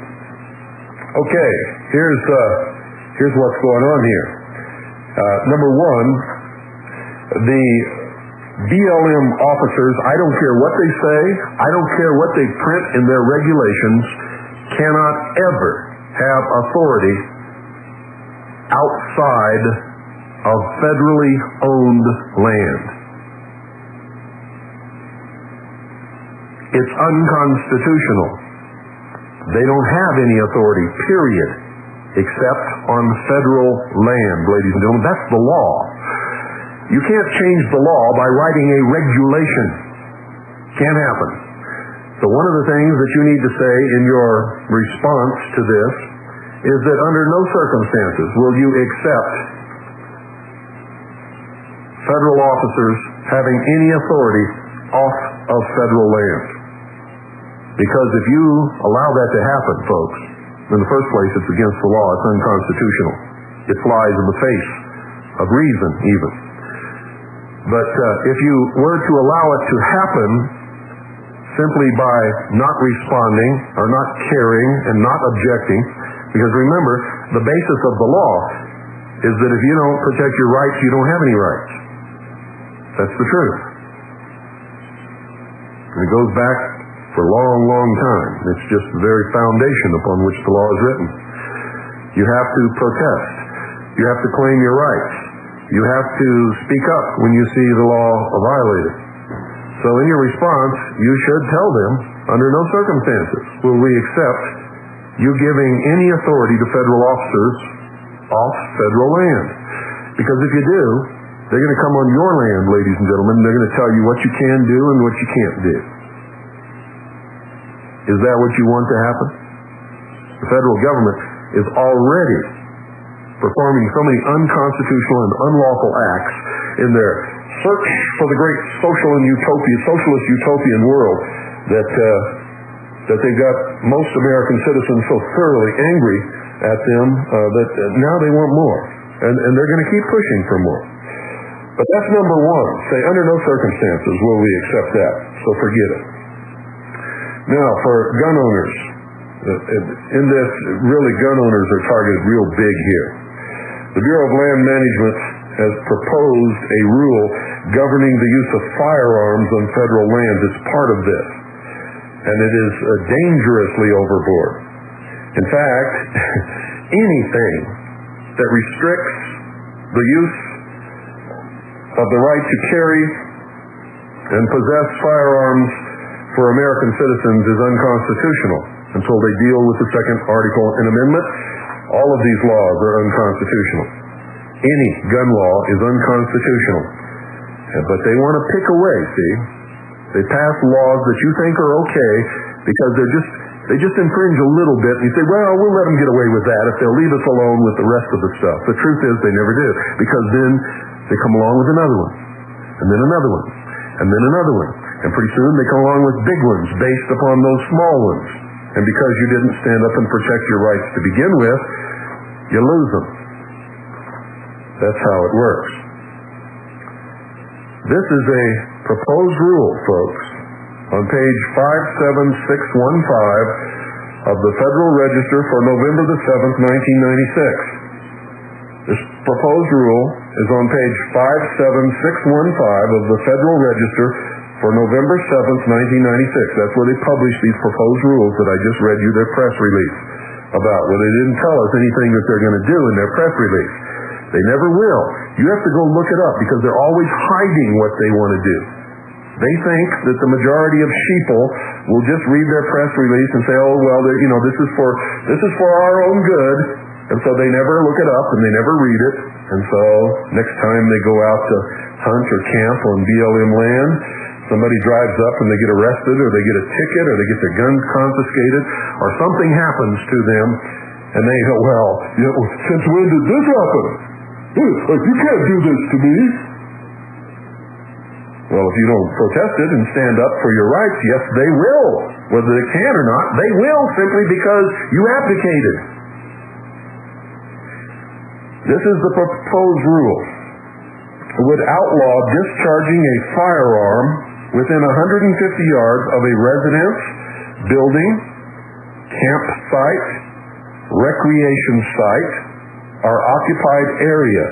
Okay, here's what's going on here. Number one, the BLM officers, I don't care what they say, I don't care what they print in their regulations, cannot ever have authority outside of federally owned land. It's unconstitutional. They don't have any authority, period, except on federal land, ladies and gentlemen. That's the law. You can't change the law by writing a regulation. Can't happen. So one of the things that you need to say in your response to this is that under no circumstances will you accept federal officers having any authority off of federal land. Because if you allow that to happen, folks, in the first place, it's against the law. It's unconstitutional. It flies in the face of reason, even. But if you were to allow it to happen simply by not responding or not caring and not objecting, because remember, the basis of the law is that if you don't protect your rights, you don't have any rights. That's the truth. And it goes back for a long, long time. It's just the very foundation upon which the law is written. You have to protest. You have to claim your rights. You have to speak up when you see the law violated. So in your response, you should tell them, under no circumstances will we accept you giving any authority to federal officers off federal land. Because if you do, They're going to come on your land, ladies and gentlemen. They're going to tell you what you can do and what you can't do. Is that what you want to happen? The federal government is already performing so many unconstitutional and unlawful acts in their search for the great socialist utopian world that they've got most American citizens so thoroughly angry at them that now they want more. And they're going to keep pushing for more. But that's number one. Say, under no circumstances will we accept that. So forget it. Now, for gun owners, in this, really gun owners are targeted real big here. The Bureau of Land Management has proposed a rule governing the use of firearms on federal lands. It's part of this. And it is dangerously overboard. In fact, anything that restricts the use of the right to carry and possess firearms for American citizens is unconstitutional until they deal with the second article and amendment. All of these laws are unconstitutional. Any gun law is unconstitutional. But they want to pick away, see? They pass laws that you think are okay because they just infringe a little bit. And you say, well, we'll let them get away with that if they'll leave us alone with the rest of the stuff. The truth is they never do, because then they come along with another one, and then another one, and then another one. And pretty soon they come along with big ones based upon those small ones. And because you didn't stand up and protect your rights to begin with, you lose them. That's how it works. This is a proposed rule, folks, on page 57615 of the Federal Register for November the 7th, 1996. This proposed rule is on page 57615 of the Federal Register for November 7th, 1996. That's where they published these proposed rules that I just read you their press release about, where they didn't tell us anything that they're going to do in their press release. They never will. You have to go look it up because they're always hiding what they want to do. They think that the majority of sheeple will just read their press release and say, oh, well, this is for our own good. And so they never look it up and they never read it. And so next time they go out to hunt or camp on BLM land, somebody drives up and they get arrested or they get a ticket or they get their guns confiscated or something happens to them and they go, well, since when did this happen? You can't do this to me. Well, if you don't protest it and stand up for your rights, yes, they will. Whether they can or not, they will, simply because you abdicated. This is the proposed rule. It would outlaw discharging a firearm within 150 yards of a residence, building, campsite, recreation site, or occupied area.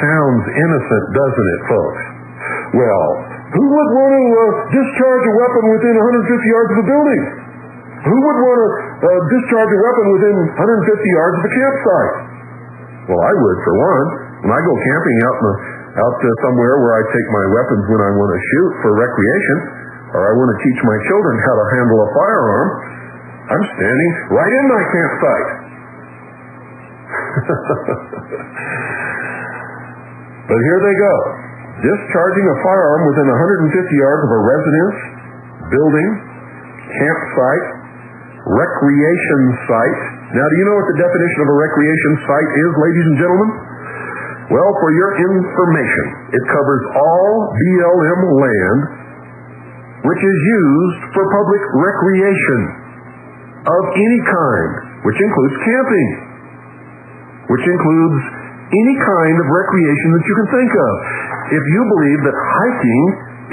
Sounds innocent, doesn't it, folks? Well, who would want to discharge a weapon within 150 yards of a building? Who would want to discharge a weapon within 150 yards of a campsite? Well, I would, for one. When I go camping out somewhere where I take my weapons when I want to shoot for recreation, or I want to teach my children how to handle a firearm, I'm standing right in my campsite. But here they go. Discharging a firearm within 150 yards of a residence, building, campsite, recreation site. Now, do you know what the definition of a recreation site is, ladies and gentlemen? Well, for your information, it covers all BLM land which is used for public recreation of any kind, which includes camping, which includes any kind of recreation that you can think of. If you believe that hiking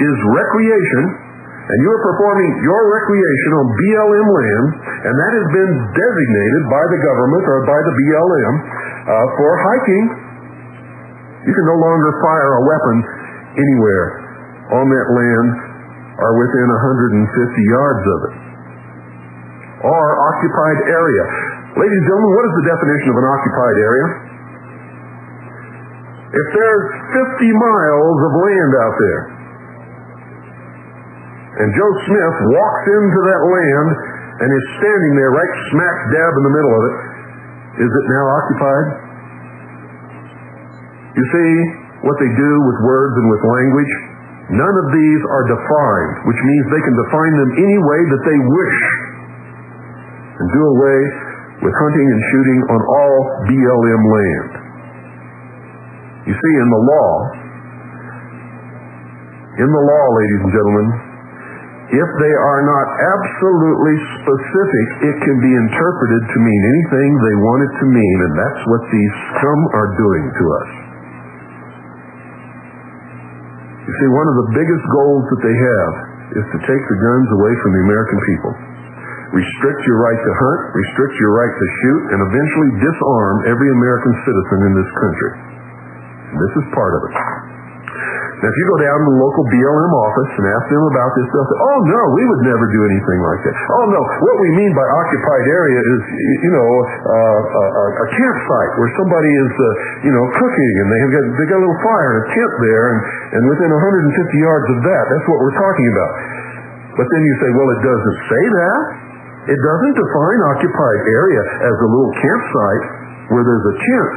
is recreation, and you are performing your recreation on BLM land, and that has been designated by the government or by the BLM for hiking, you can no longer fire a weapon anywhere on that land or within 150 yards of it. Or occupied area. Ladies and gentlemen, what is the definition of an occupied area? If there's 50 miles of land out there, and Joe Smith walks into that land and is standing there right smack dab in the middle of it, is it now occupied? You see, what they do with words and with language. None of these are defined, which means they can define them any way that they wish and do away with hunting and shooting on all BLM land. You see, in the law, ladies and gentlemen, if they are not absolutely specific, it can be interpreted to mean anything they want it to mean, and that's what these scum are doing to us. You see, one of the biggest goals that they have is to take the guns away from the American people, restrict your right to hunt, restrict your right to shoot, and eventually disarm every American citizen in this country. And this is part of it. Now, if you go down to the local BLM office and ask them about this, they'll say, oh, no, we would never do anything like that. Oh, no, what we mean by occupied area is, a campsite where somebody is, cooking, and they got a little fire and a tent there, and within 150 yards of that, that's what we're talking about. But then you say, well, it doesn't say that. It doesn't define occupied area as a little campsite where there's a tent,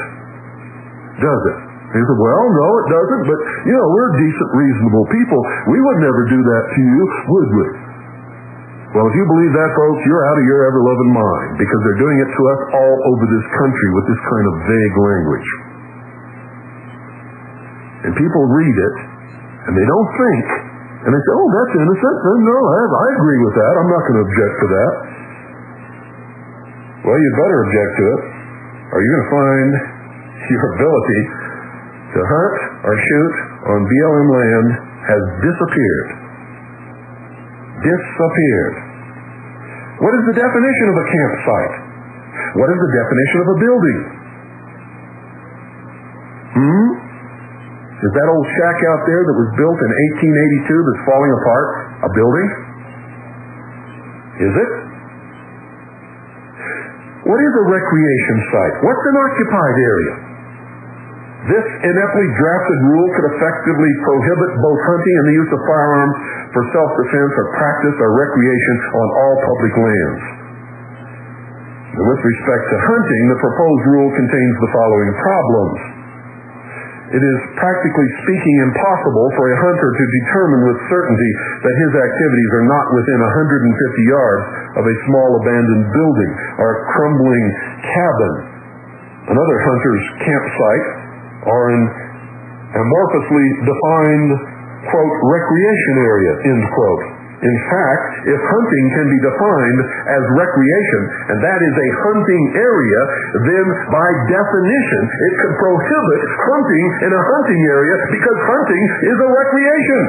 does it? He said, well, no, it doesn't, but, we're decent, reasonable people. We would never do that to you, would we? Well, if you believe that, folks, you're out of your ever-loving mind, because they're doing it to us all over this country with this kind of vague language. And people read it, and they don't think, and they say, oh, that's innocent. No, I agree with that. I'm not going to object to that. Well, you'd better object to it, or you're going to find your ability to hunt or shoot on BLM land has disappeared. Disappeared. What is the definition of a campsite? What is the definition of a building? Is that old shack out there that was built in 1882 that's falling apart a building? Is it? What is a recreation site? What's an occupied area? This ineptly drafted rule could effectively prohibit both hunting and the use of firearms for self-defense or practice or recreation on all public lands. And with respect to hunting, the proposed rule contains the following problems. It is practically speaking impossible for a hunter to determine with certainty that his activities are not within 150 yards of a small abandoned building or a crumbling cabin. Another hunter's campsite or an amorphously defined, quote, recreation area, end quote. In fact, if hunting can be defined as recreation, and that is a hunting area, then by definition it could prohibit hunting in a hunting area because hunting is a recreation.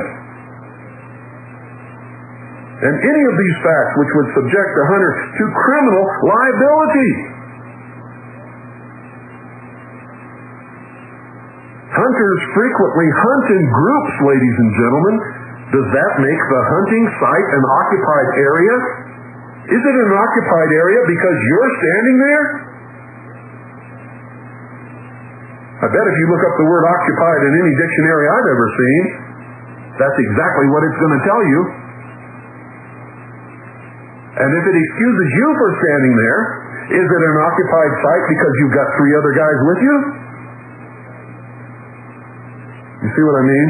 And any of these facts which would subject the hunter to criminal liability. Hunters frequently hunt in groups, ladies and gentlemen. Does that make the hunting site an occupied area? Is it an occupied area because you're standing there? I bet if you look up the word occupied in any dictionary I've ever seen, that's exactly what it's going to tell you. And if it excuses you for standing there, is it an occupied site because you've got 3 other guys with you? You see what I mean?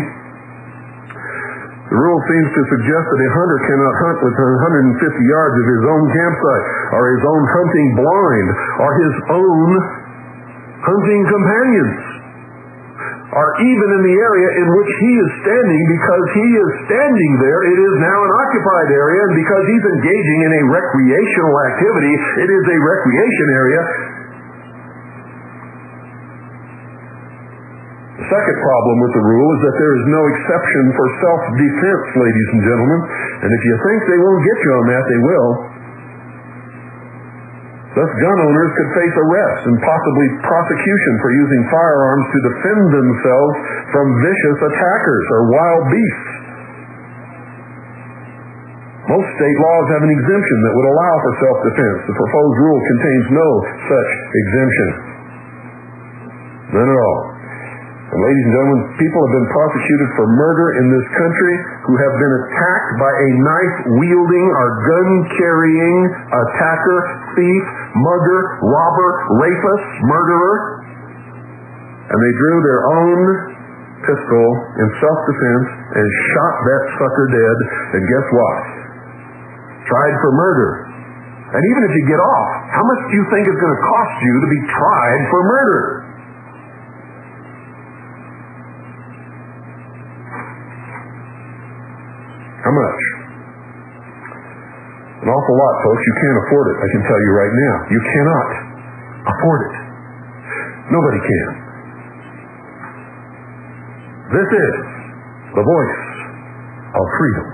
The rule seems to suggest that a hunter cannot hunt within 150 yards of his own campsite, or his own hunting blind, or his own hunting companions, or even in the area in which he is standing. Because he is standing there, it is now an occupied area, and because he's engaging in a recreational activity, it is a recreation area. The second problem with the rule is that there is no exception for self-defense, ladies and gentlemen. And if you think they won't get you on that, they will. Thus, gun owners could face arrest and possibly prosecution for using firearms to defend themselves from vicious attackers or wild beasts. Most state laws have an exemption that would allow for self-defense. The proposed rule contains no such exemption. None at all. And ladies and gentlemen, people have been prosecuted for murder in this country who have been attacked by a knife-wielding or gun-carrying attacker, thief, mugger, robber, rapist, murderer. And they drew their own pistol in self-defense and shot that sucker dead, and guess what? Tried for murder. And even if you get off, how much do you think it's going to cost you to be tried for murder? How much? An awful lot, folks. You can't afford it, I can tell you right now. You cannot afford it. Nobody can. This is the voice of freedom.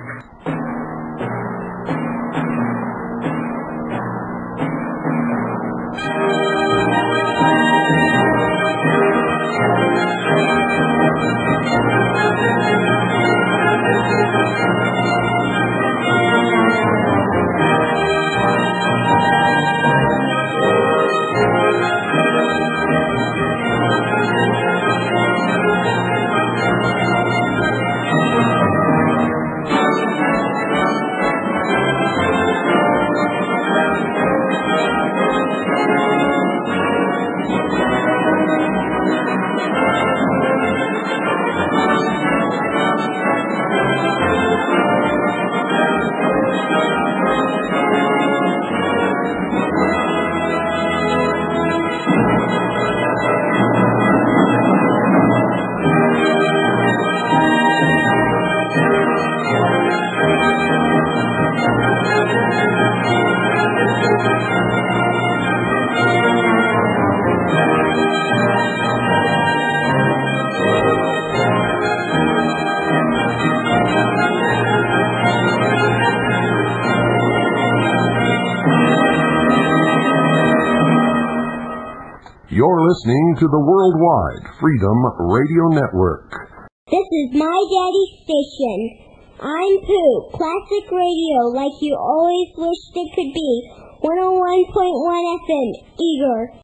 You're listening to the Worldwide Freedom Radio Network. This is my daddy's station. I'm Pooh, classic radio like you always wished it could be. 101.1 FM, Eager.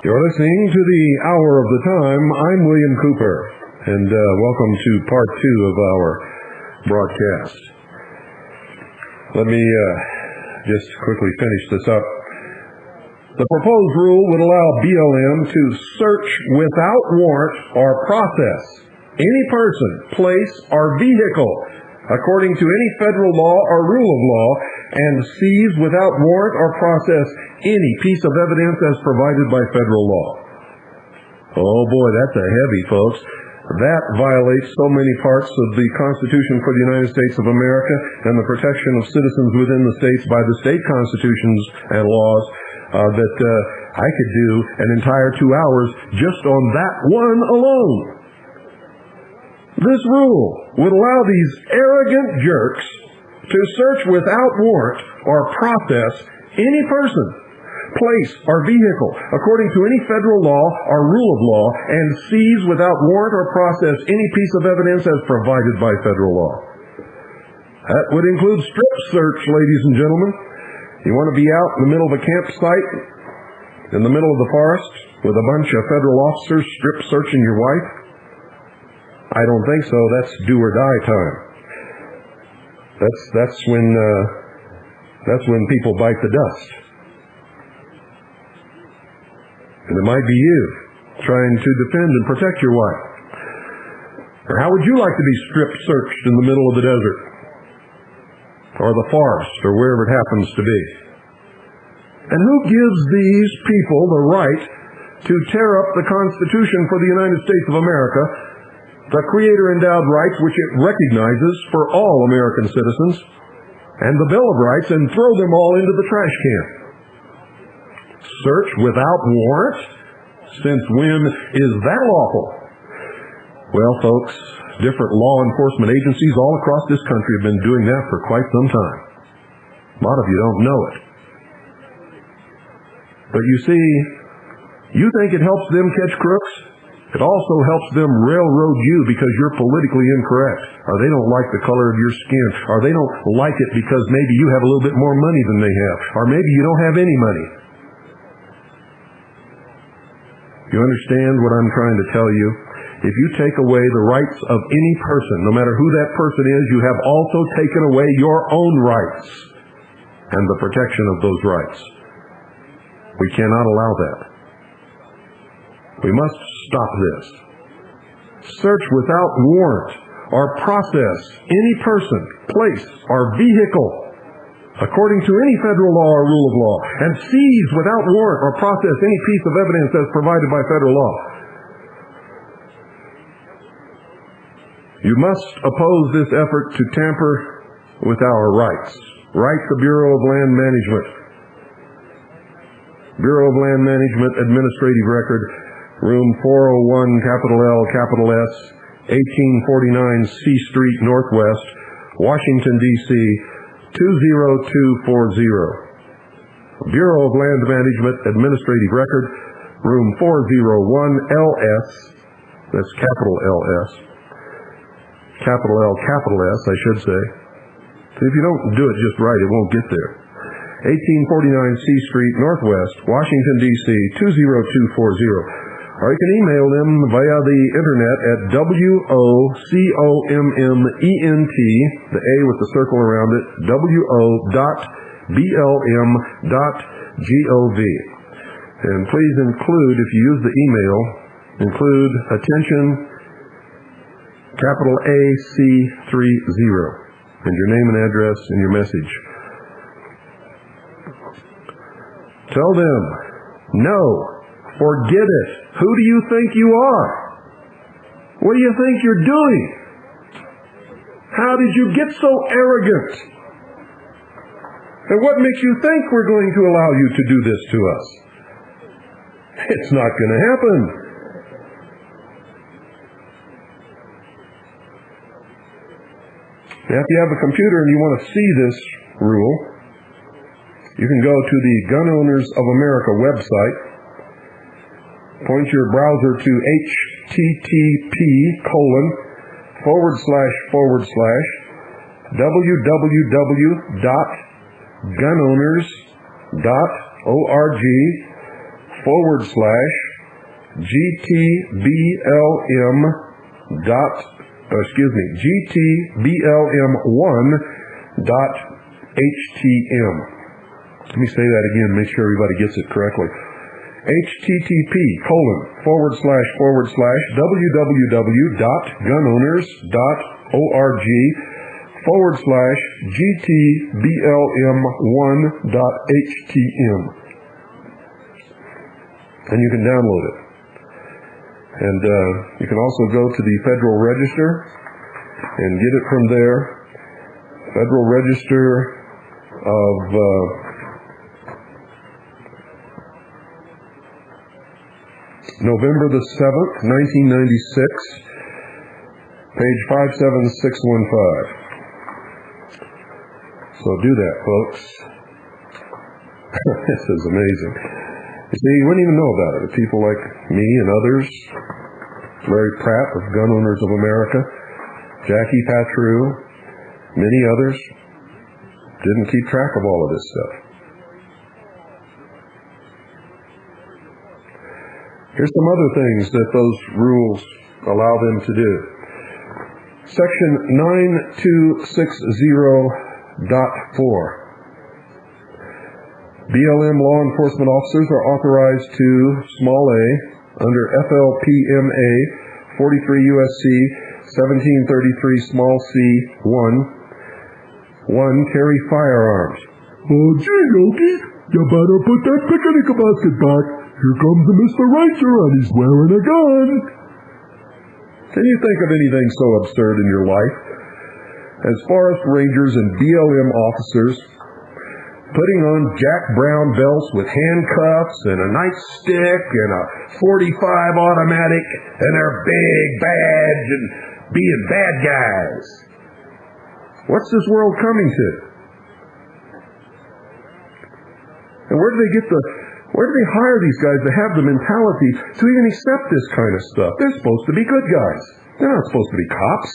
You're listening to the Hour of the Time. I'm William Cooper, and welcome to part 2 of our broadcast. Let me just quickly finish this up. The proposed rule would allow BLM to search without warrant or process any person, place, or vehicle according to any federal law or rule of law, and seize without warrant or process any piece of evidence as provided by federal law. Oh boy, that's a heavy, folks. That violates so many parts of the Constitution for the United States of America and the protection of citizens within the states by the state constitutions and laws that I could do an entire 2 hours just on that one alone. This rule would allow these arrogant jerks to search without warrant or process any person, place, or vehicle according to any federal law or rule of law, and seize without warrant or process any piece of evidence as provided by federal law. That would include strip search, ladies and gentlemen. You want to be out in the middle of a campsite, in the middle of the forest, with a bunch of federal officers strip searching your wife? I don't think so. That's do or die time. That's when people bite the dust. And it might be you trying to defend and protect your wife. Or how would you like to be strip searched in the middle of the desert? Or the forest, or wherever it happens to be? And who gives these people the right to tear up the Constitution for the United States of America the Creator-endowed rights which it recognizes for all American citizens, and the Bill of Rights, and throw them all into the trash can. Search without warrant? Since when is that lawful? Well, folks, different law enforcement agencies all across this country have been doing that for quite some time. A lot of you don't know it. But you see, you think it helps them catch crooks? It also helps them railroad you because you're politically incorrect, or they don't like the color of your skin, or they don't like it because maybe you have a little bit more money than they have, or maybe you don't have any money. You understand what I'm trying to tell you? If you take away the rights of any person, no matter who that person is, you have also taken away your own rights and the protection of those rights. We cannot allow that. We must stop this. Search without warrant or process any person, place, or vehicle according to any federal law or rule of law, and seize without warrant or process any piece of evidence as provided by federal law. You must oppose this effort to tamper with our rights. Write the Bureau of Land Management. Bureau of Land Management Administrative Record, Room 401, capital L, capital S, 1849 C Street Northwest, Washington, D.C., 20240. Bureau of Land Management Administrative Record, Room 401 LS, that's capital LS, capital L, capital S, I should say. So if you don't do it just right, it won't get there. 1849 C Street Northwest, Washington, D.C., 20240. Or you can email them via the internet at WOCOMMENT, the A with the circle around it, WO.BLM.gov. And please include, if you use the email, include attention, capital AC30, and your name and address in your message. Tell them, no. Forget it. Who do you think you are? What do you think you're doing? How did you get so arrogant? And what makes you think we're going to allow you to do this to us? It's not going to happen. Now, if you have a computer and you want to see this rule, you can go to the Gun Owners of America website. Point your browser to http://www.gunowners.org/GTBLM.GTBLM1.htm. Let me say that again, make sure everybody gets it correctly. http://www.gunowners.org/GTBLM1.htm. And you can download it. And you can also go to the Federal Register and get it from there. Federal Register of November the 7th, 1996, page 57615. So do that, folks. This is amazing. You see, you wouldn't even know about it. People like me and others, Larry Pratt of Gun Owners of America, Jackie Patru, many others, didn't keep track of all of this stuff. Here's some other things that those rules allow them to do. Section 9260.4. BLM law enforcement officers are authorized to, small a, under FLPMA 43 USC 1733 small c 1, carry firearms. Oh, gee, Yogi, you better put that picnic basket back. Here comes the Mr. Ranger and he's wearing a gun. Can you think of anything so absurd in your life as forest rangers and BLM officers putting on Jack Brown belts with handcuffs and a nightstick and a .45 automatic and their big badge and being bad guys? What's this world coming to? And where do they hire these guys to have the mentality to even accept this kind of stuff? They're supposed to be good guys. They're not supposed to be cops.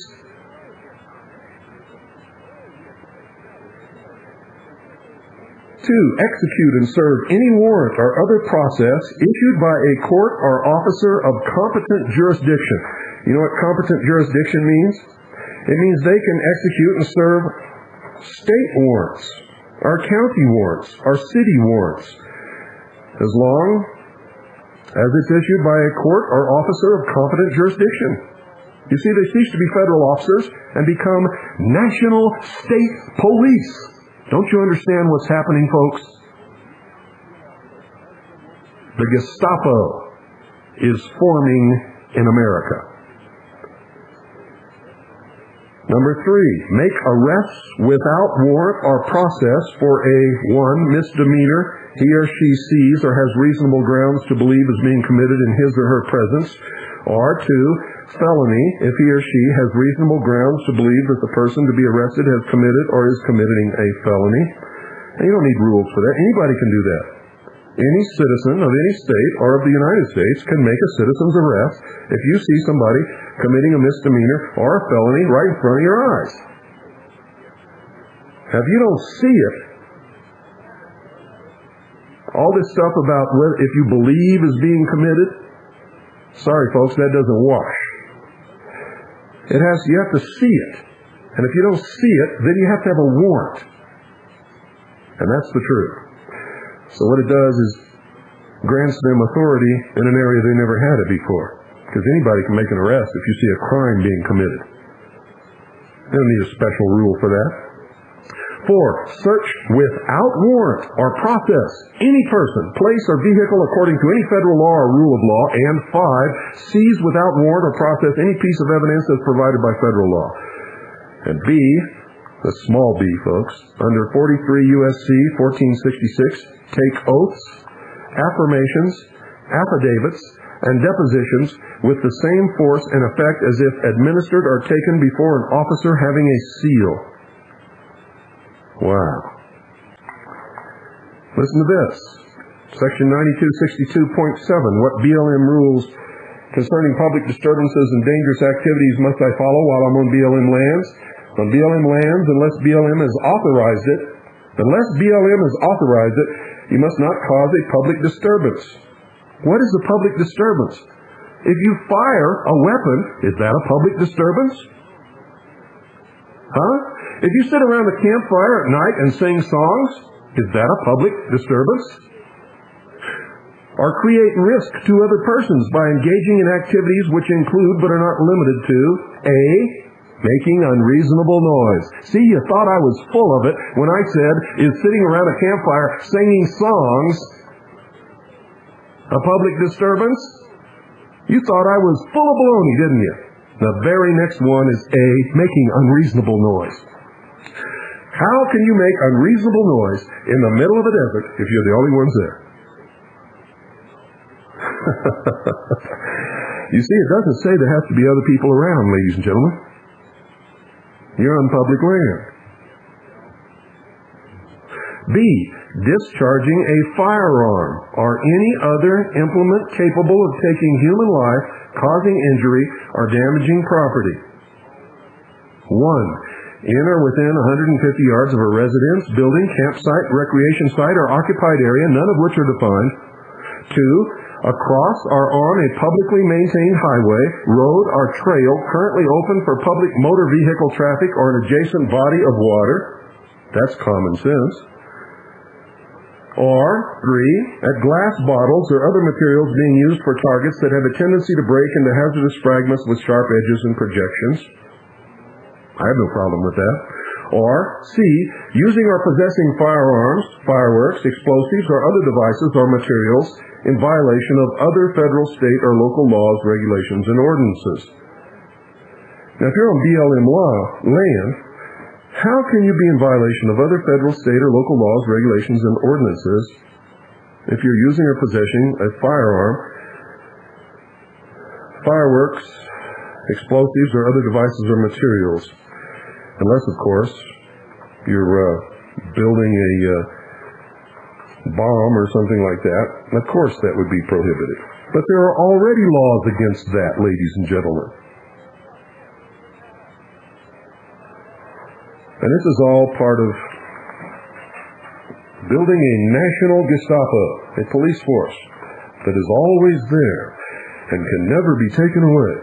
2, execute and serve any warrant or other process issued by a court or officer of competent jurisdiction. You know what competent jurisdiction means? It means they can execute and serve state warrants, our county warrants, our city warrants, as long as it's issued by a court or officer of competent jurisdiction. You see, they cease to be federal officers and become national state police. Don't you understand what's happening, folks? The Gestapo is forming in America. Number 3, make arrests without warrant or process for a 1, misdemeanor he or she sees or has reasonable grounds to believe is being committed in his or her presence, or 2, felony if he or she has reasonable grounds to believe that the person to be arrested has committed or is committing a felony. And you don't need rules for that. Anybody can do that. Any citizen of any state or of the United States can make a citizen's arrest if you see somebody committing a misdemeanor or a felony right in front of your eyes. If you don't see it, all this stuff about if you believe is being committed, sorry folks, that doesn't wash. You have to see it. And if you don't see it, then you have to have a warrant. And that's the truth. So what it does is grants them authority in an area they never had it before. Because anybody can make an arrest if you see a crime being committed. They don't need a special rule for that. 4, search without warrant or process any person, place, or vehicle according to any federal law or rule of law. And 5, seize without warrant or process any piece of evidence that's provided by federal law. And B, the small b, folks, under 43 U.S.C. 1466, take oaths, affirmations, affidavits, and depositions with the same force and effect as if administered or taken before an officer having a seal. Wow. Listen to this. Section 9262.7, what BLM rules concerning public disturbances and dangerous activities must I follow while I'm on BLM lands? On BLM lands, unless BLM has authorized it, you must not cause a public disturbance. What is a public disturbance? If you fire a weapon, is that a public disturbance? Huh? If you sit around a campfire at night and sing songs, is that a public disturbance? Or create risk to other persons by engaging in activities which include but are not limited to A, making unreasonable noise. See, you thought I was full of it when I said, is sitting around a campfire singing songs a public disturbance? You thought I was full of baloney, didn't you? The very next one is A, making unreasonable noise. How can you make unreasonable noise in the middle of a desert if you're the only ones there? You see, it doesn't say there has to be other people around, ladies and gentlemen. You're on public land. B, discharging a firearm or any other implement capable of taking human life, causing injury, or damaging property. 1, in or within 150 yards of a residence, building, campsite, recreation site, or occupied area, none of which are defined. 2, across or on a publicly maintained highway, road, or trail currently open for public motor vehicle traffic or an adjacent body of water. That's common sense. Or 3, at glass bottles or other materials being used for targets that have a tendency to break into hazardous fragments with sharp edges and projections. I have no problem with that. Or C, using or possessing firearms, fireworks, explosives, or other devices or materials in violation of other federal, state, or local laws, regulations, and ordinances. Now, if you're on BLM land, how can you be in violation of other federal, state, or local laws, regulations, and ordinances if you're using or possessing a firearm, fireworks, explosives, or other devices or materials? Unless, of course, you're building a bomb or something like that. Of course, that would be prohibited. But there are already laws against that, ladies and gentlemen. And this is all part of building a national Gestapo, a police force that is always there and can never be taken away.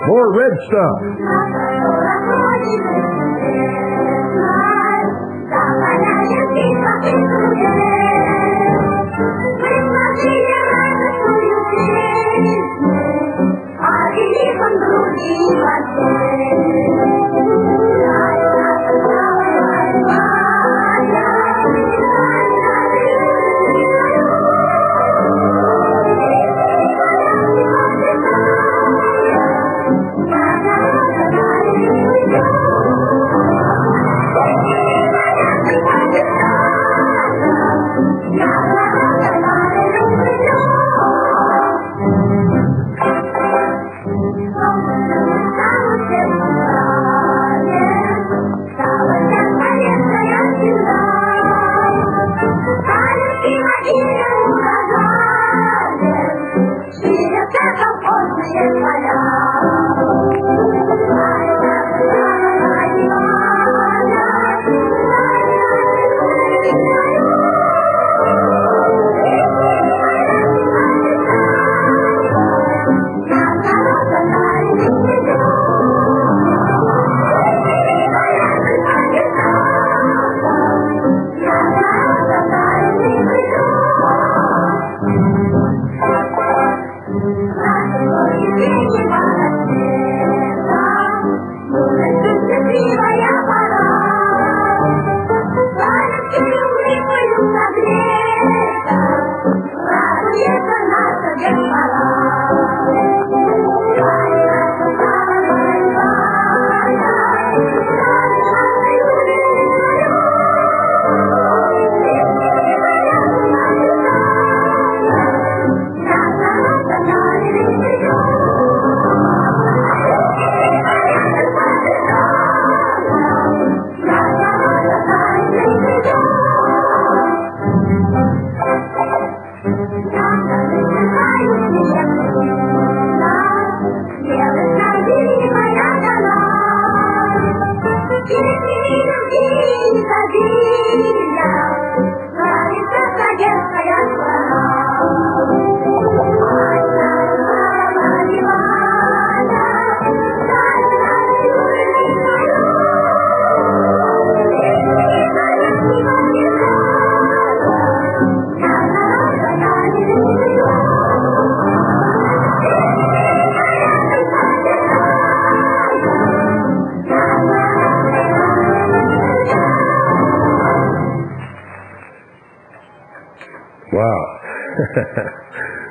More red stuff.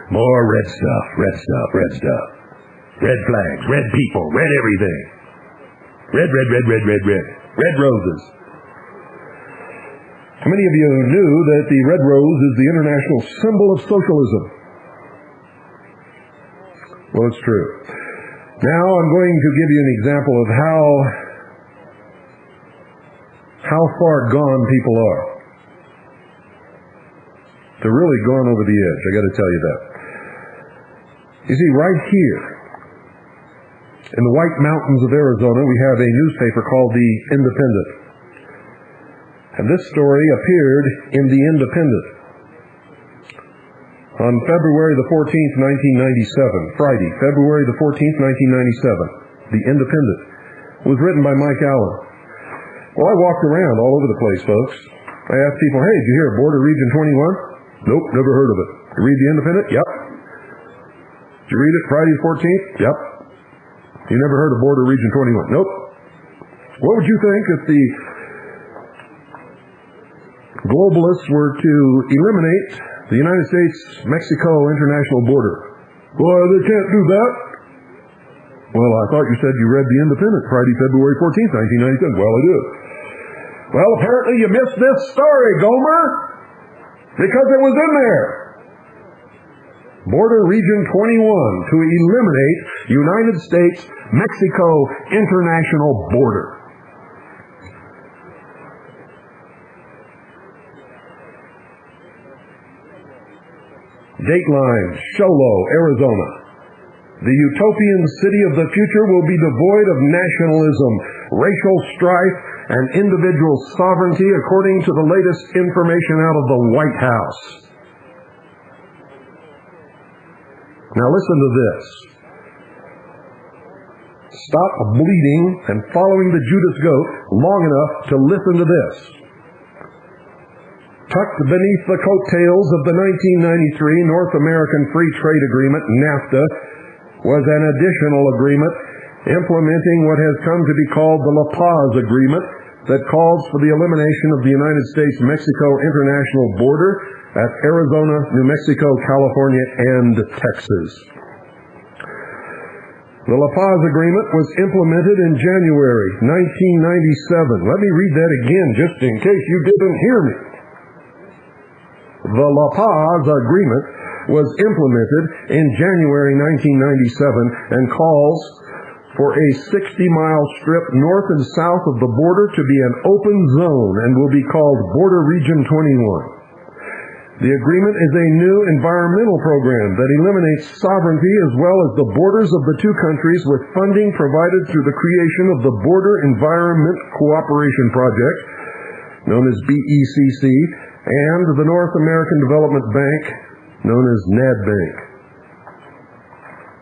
More red stuff, red stuff, red stuff. Red flags, red people, red everything. Red, red, red, red, red, red. Red roses. How many of you knew that the red rose is the international symbol of socialism? Well, it's true. Now I'm going to give you an example of how far gone people are. They're really gone over the edge, I got to tell you that. You see, right here, in the White Mountains of Arizona, we have a newspaper called The Independent. And this story appeared in The Independent on February the 14th, 1997. Friday, February the 14th, 1997. The Independent. It was written by Mike Allen. Well, I walked around all over the place, folks. I asked people, hey, did you hear Border Region 21? Nope, never heard of it. You read The Independent? Yep. Did you read it Friday the 14th? Yep. You never heard of Border Region 21? Nope. What would you think if the globalists were to eliminate the United States-Mexico international border? Why, they can't do that. Well, I thought you said you read The Independent Friday, February 14th, 1997. Well, I did. Well, apparently you missed this story, Gomer, because it was in there. Border Region 21 to eliminate United States-Mexico international border. Dateline, Sholo, Arizona. The utopian city of the future will be devoid of nationalism, racial strife, and individual sovereignty, according to the latest information out of the White House. Now listen to this. Stop bleeding and following the Judas goat long enough to listen to this. Tucked beneath the coattails of the 1993 North American Free Trade Agreement, NAFTA, was an additional agreement implementing what has come to be called the La Paz Agreement that calls for the elimination of the United States-Mexico international border at Arizona, New Mexico, California, and Texas. The La Paz Agreement was implemented in January 1997. Let me read that again just in case you didn't hear me. The La Paz Agreement was implemented in January 1997 and calls for a 60-mile strip north and south of the border to be an open zone and will be called Border Region 21. The agreement is a new environmental program that eliminates sovereignty as well as the borders of the two countries, with funding provided through the creation of the Border Environment Cooperation Project, known as BECC, and the North American Development Bank, known as NADBank.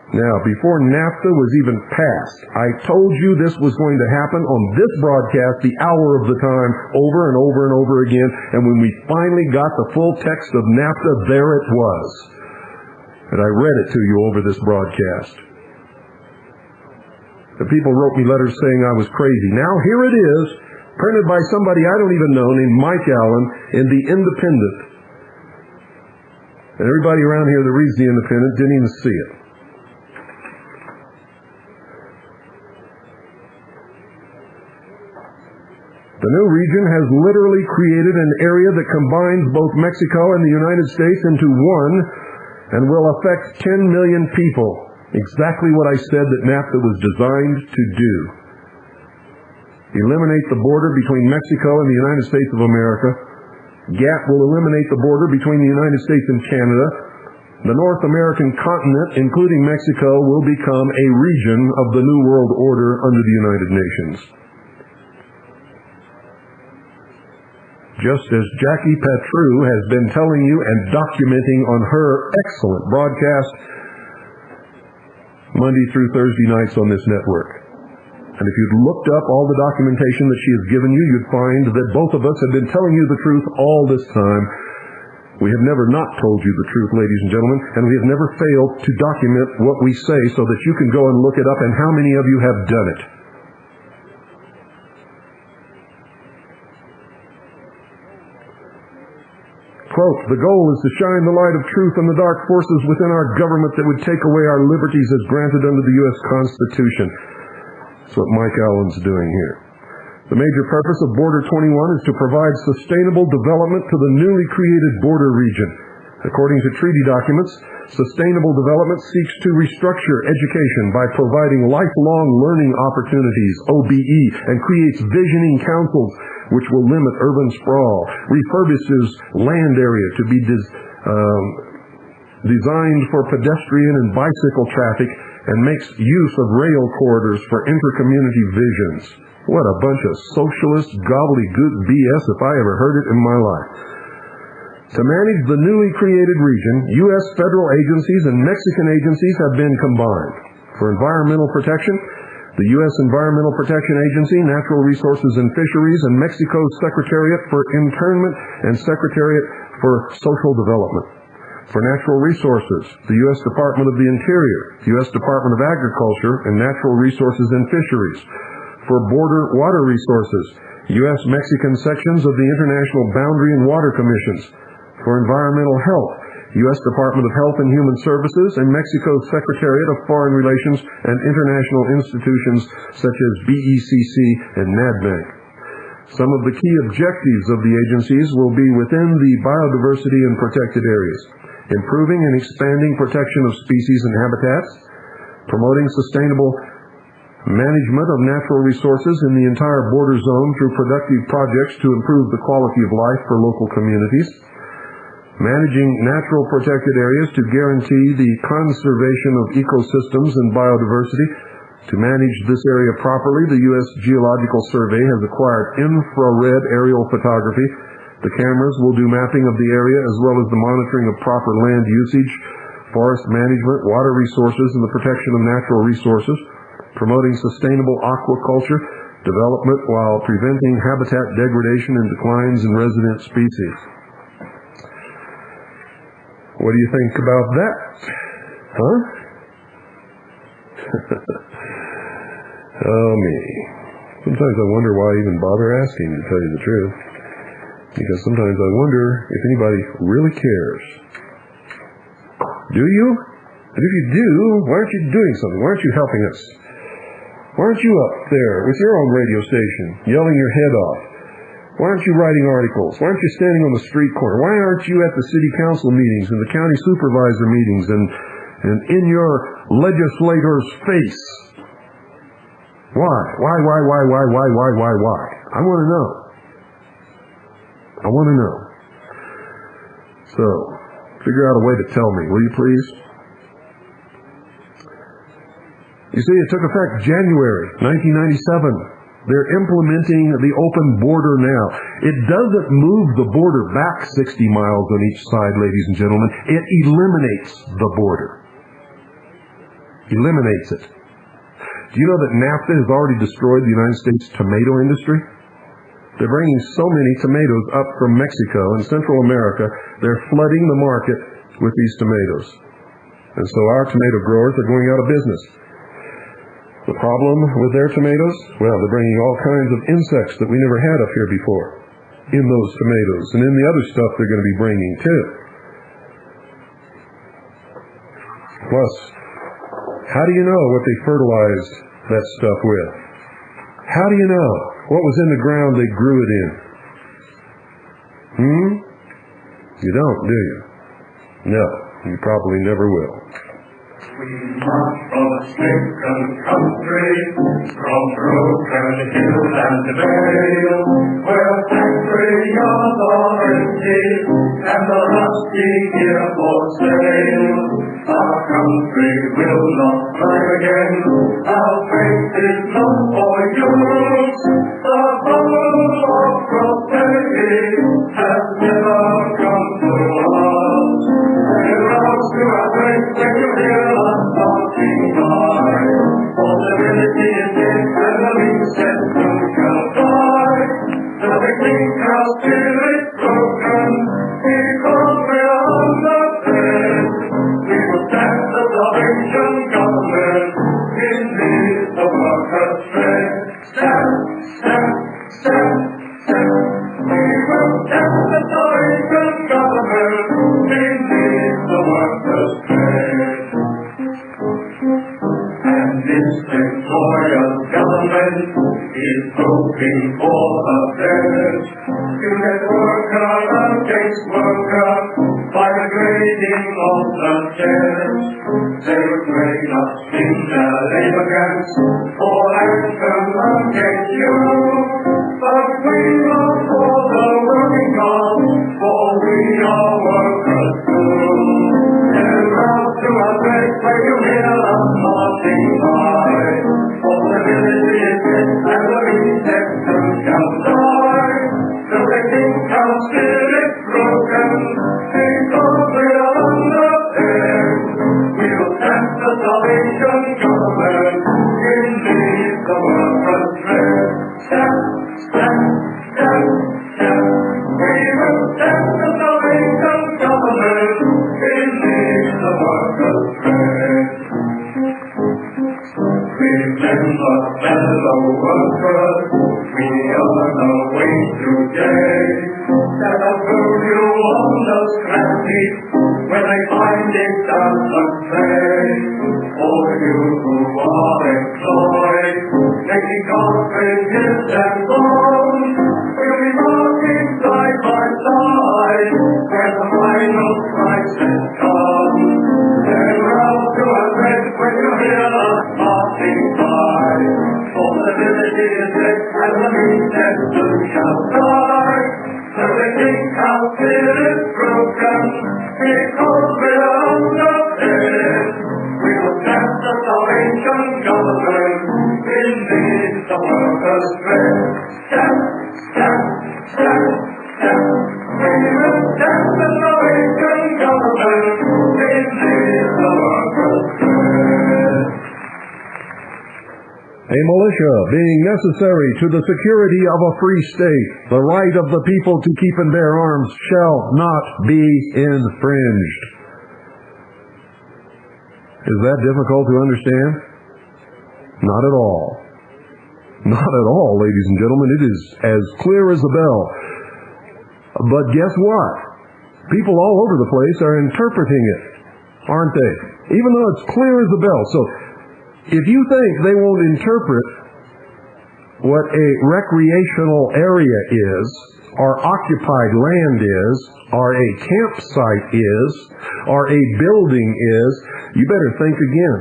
Now, before NAFTA was even passed, I told you this was going to happen on this broadcast the hour of the time, over and over and over again, and when we finally got the full text of NAFTA, there it was. And I read it to you over this broadcast. The people wrote me letters saying I was crazy. Now here it is, printed by somebody I don't even know named Mike Allen in The Independent. And everybody around here that reads The Independent didn't even see it. The new region has literally created an area that combines both Mexico and the United States into one and will affect 10 million people. Exactly what I said that NAFTA was designed to do. Eliminate the border between Mexico and the United States of America. GATT will eliminate the border between the United States and Canada. The North American continent, including Mexico, will become a region of the New World Order under the United Nations. Just as Jackie Patru has been telling you and documenting on her excellent broadcast Monday through Thursday nights on this network. And if you'd looked up all the documentation that she has given you, you'd find that both of us have been telling you the truth all this time. We have never not told you the truth, ladies and gentlemen, and we have never failed to document what we say so that you can go and look it up, and how many of you have done it? Quote, the goal is to shine the light of truth on the dark forces within our government that would take away our liberties as granted under the U.S. Constitution. That's what Mike Allen's doing here. The major purpose of Border 21 is to provide sustainable development to the newly created border region. According to treaty documents, sustainable development seeks to restructure education by providing lifelong learning opportunities, OBE, and creates visioning councils which will limit urban sprawl, refurbishes land area to be designed for pedestrian and bicycle traffic, and makes use of rail corridors for intercommunity visions. What a bunch of socialist gobbledygook BS if I ever heard it in my life. To manage the newly created region, U.S. federal agencies and Mexican agencies have been combined. For environmental protection, the U.S. Environmental Protection Agency, Natural Resources and Fisheries, and Mexico's Secretariat for Internment and Secretariat for Social Development. For natural resources, the U.S. Department of the Interior, the U.S. Department of Agriculture and Natural Resources and Fisheries. For border water resources, U.S.-Mexican sections of the International Boundary and Water Commissions. For environmental health, U.S. Department of Health and Human Services, and Mexico's Secretariat of Foreign Relations and international institutions such as BECC and NADMEC. Some of the key objectives of the agencies will be within the biodiversity and protected areas, improving and expanding protection of species and habitats, promoting sustainable management of natural resources in the entire border zone through productive projects to improve the quality of life for local communities, managing natural protected areas to guarantee the conservation of ecosystems and biodiversity. To manage this area properly, the U.S. Geological Survey has acquired infrared aerial photography. The cameras will do mapping of the area as well as the monitoring of proper land usage, forest management, water resources, and the protection of natural resources, promoting sustainable aquaculture development while preventing habitat degradation and declines in resident species. What do you think about that? Huh? Oh, me. Sometimes I wonder why I even bother asking, to tell you the truth. Because sometimes I wonder if anybody really cares. Do you? And if you do, why aren't you doing something? Why aren't you helping us? Why aren't you up there with your own radio station, yelling your head off? Why aren't you writing articles? Why aren't you standing on the street corner? Why aren't you at the city council meetings and the county supervisor meetings and in your legislator's face? Why? Why? I want to know. I want to know. So, figure out a way to tell me, will you please? You see, it took effect January 1997. They're implementing the open border now. It doesn't move the border back 60 miles on each side, ladies and gentlemen. It eliminates the border. Eliminates it. Do you know that NAFTA has already destroyed the United States tomato industry? They're bringing so many tomatoes up from Mexico and Central America, they're flooding the market with these tomatoes. And so our tomato growers are going out of business. The problem with their tomatoes? Well, they're bringing all kinds of insects that we never had up here before in those tomatoes and in the other stuff they're going to be bringing too. Plus, how do you know what they fertilized that stuff with? How do you know what was in the ground they grew it in? You don't, do you? No, you probably never will. We march from a stricken country, from broken hill and vale, where factory yards are empty, and the rusty gear for sale. Our country will not fly again, our faith is not for use. The bubble of prosperity has never come to us. Arouse to our faith when you hear us passing by. Possibility is dead and the least sentence shall die. The beginning our spirit broken, because we are underfed. We will stand the Salvation government in need of workers' strength. Stand, stand, stand, stand. We will stand the Salvation government in need of workers' strength. And this victorious government is hoping for the best. To get worker against worker by the grading of the chest. They would grade us in the labor camps for action against you. But we are for the working class, for we are workers too. And round to our bed where you hear us marching by. Possibility is dead and the reception shall die. So they think our spirit broken, because we are underfed. We will stand the Salvation government in need of workers' strength. Stand, stand, stand, stand. We will stand the Salvation government in need of workers' strength. Remember, fellow workers, we are the way today. That I'll put you on the scrap heap when I find it doesn't pay. For you who are employed, making cartridges and bones, we'll be working side by side when the final crisis comes. Then round to a red when you hear the passing by. For the village is lit and the meat soon shall die. So they think how clear is broken, because we're underpaid. We will cast the Salvation government beneath the workers' tread. Stamp, stamp, stamp, stamp. We will cast the Salvation government beneath the workers' tread. A militia being necessary to the security of a free state, the right of the people to keep and bear arms shall not be infringed. Is that difficult to understand? Not at all. Not at all, ladies and gentlemen. It is as clear as a bell. But guess what? People all over the place are interpreting it, aren't they? Even though it's clear as a bell. So, if you think they won't interpret what a recreational area is, or occupied land is, or a campsite is, or a building is, you better think again.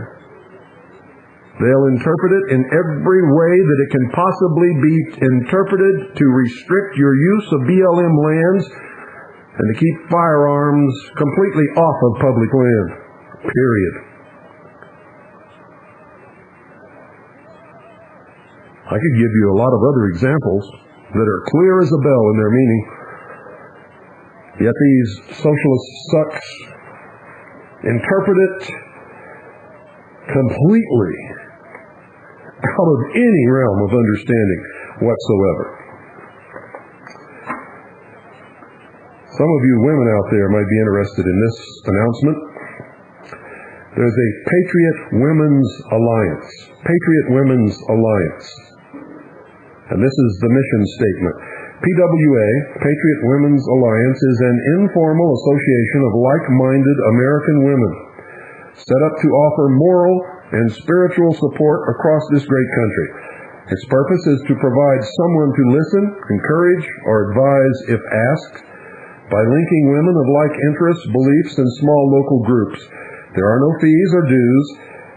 They'll interpret it in every way that it can possibly be interpreted to restrict your use of BLM lands and to keep firearms completely off of public land. Period. I could give you a lot of other examples that are clear as a bell in their meaning. Yet these socialist sucks interpret it completely out of any realm of understanding whatsoever. Some of you women out there might be interested in this announcement. There's a Patriot Women's Alliance. Patriot Women's Alliance. And this is the mission statement. PWA, Patriot Women's Alliance, is an informal association of like-minded American women set up to offer moral and spiritual support across this great country. Its purpose is to provide someone to listen, encourage, or advise if asked by linking women of like interests, beliefs, and small local groups. There are no fees or dues.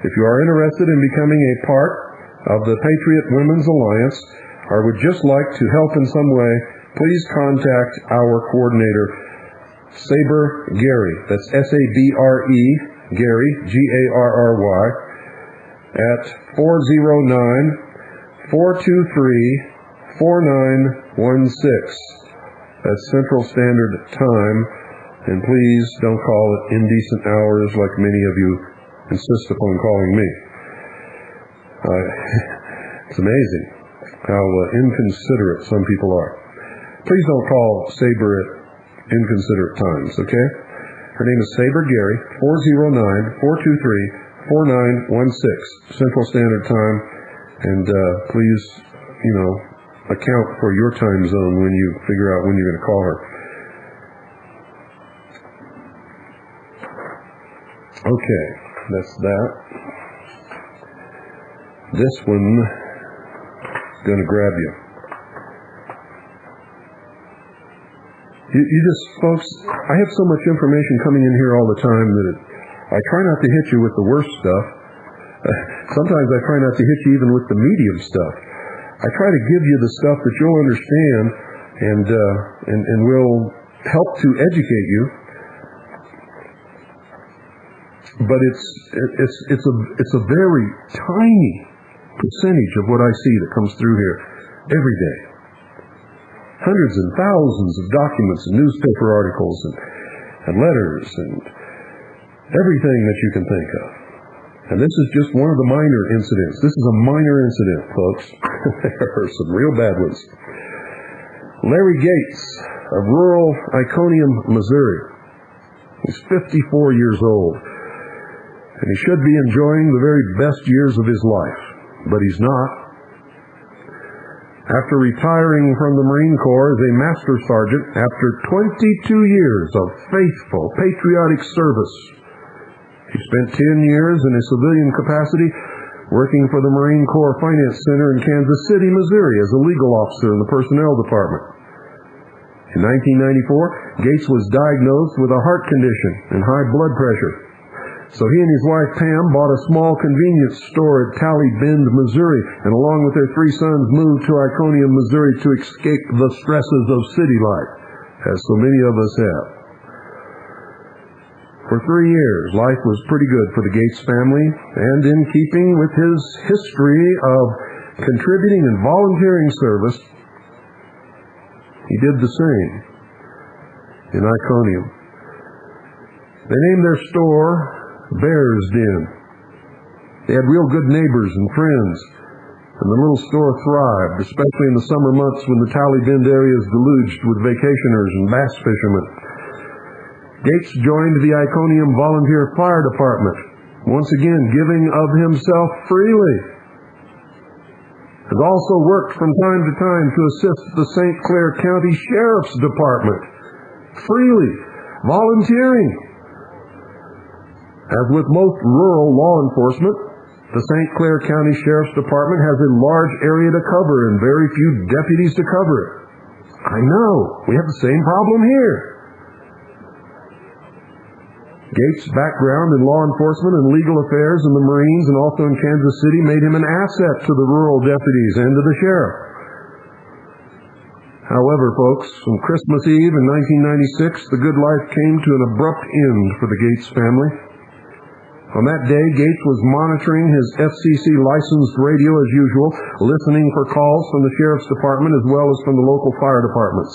If you are interested in becoming a part of the Patriot Women's Alliance, or would just like to help in some way, please contact our coordinator, Saber Gary. That's S-A-B-R-E, Gary, G-A-R-R-Y, at 409-423-4916. That's Central Standard Time. And please don't call it indecent hours like many of you insist upon calling me. It's amazing how inconsiderate some people are. Please don't call Saber at inconsiderate times, okay? Her name is Saber Gary, 409-423-4916, Central Standard Time. And please, account for your time zone when you figure out when you're going to call her. Okay, that's that. This one going to grab you. You just, folks, I have so much information coming in here all the time that I try not to hit you with the worst stuff. Sometimes I try not to hit you even with the medium stuff. I try to give you the stuff that you'll understand and will help to educate you. But it's a very tiny percentage of what I see that comes through here every day. Hundreds and thousands of documents and newspaper articles and letters and everything that you can think of. And this is just one of the minor incidents. This is a minor incident, folks. There are some real bad ones. Larry Gates of rural Iconium, Missouri. He's 54 years old. And he should be enjoying the very best years of his life. But he's not. After retiring from the Marine Corps as a Master Sergeant after 22 years of faithful, patriotic service, he spent 10 years in a civilian capacity working for the Marine Corps Finance Center in Kansas City, Missouri as a legal officer in the Personnel Department. In 1994, Gates was diagnosed with a heart condition and high blood pressure. So he and his wife Pam bought a small convenience store at Tally Bend, Missouri, and along with their 3 sons moved to Iconium, Missouri to escape the stresses of city life, as so many of us have. For 3 years, life was pretty good for the Gates family, and in keeping with his history of contributing and volunteering service, he did the same in Iconium. They named their store Bear's Den. They had real good neighbors and friends, and the little store thrived, especially in the summer months when the Tally Bend area is deluged with vacationers and bass fishermen. Gates joined the Iconium Volunteer Fire Department, once again giving of himself freely. Has also worked from time to time to assist the St. Clair County Sheriff's Department, freely, volunteering. As with most rural law enforcement, the St. Clair County Sheriff's Department has a large area to cover and very few deputies to cover it. I know, we have the same problem here. Gates' background in law enforcement and legal affairs in the Marines and also in Kansas City made him an asset to the rural deputies and to the sheriff. However, folks, on Christmas Eve in 1996, the good life came to an abrupt end for the Gates family. On that day, Gates was monitoring his FCC-licensed radio as usual, listening for calls from the Sheriff's Department as well as from the local fire departments.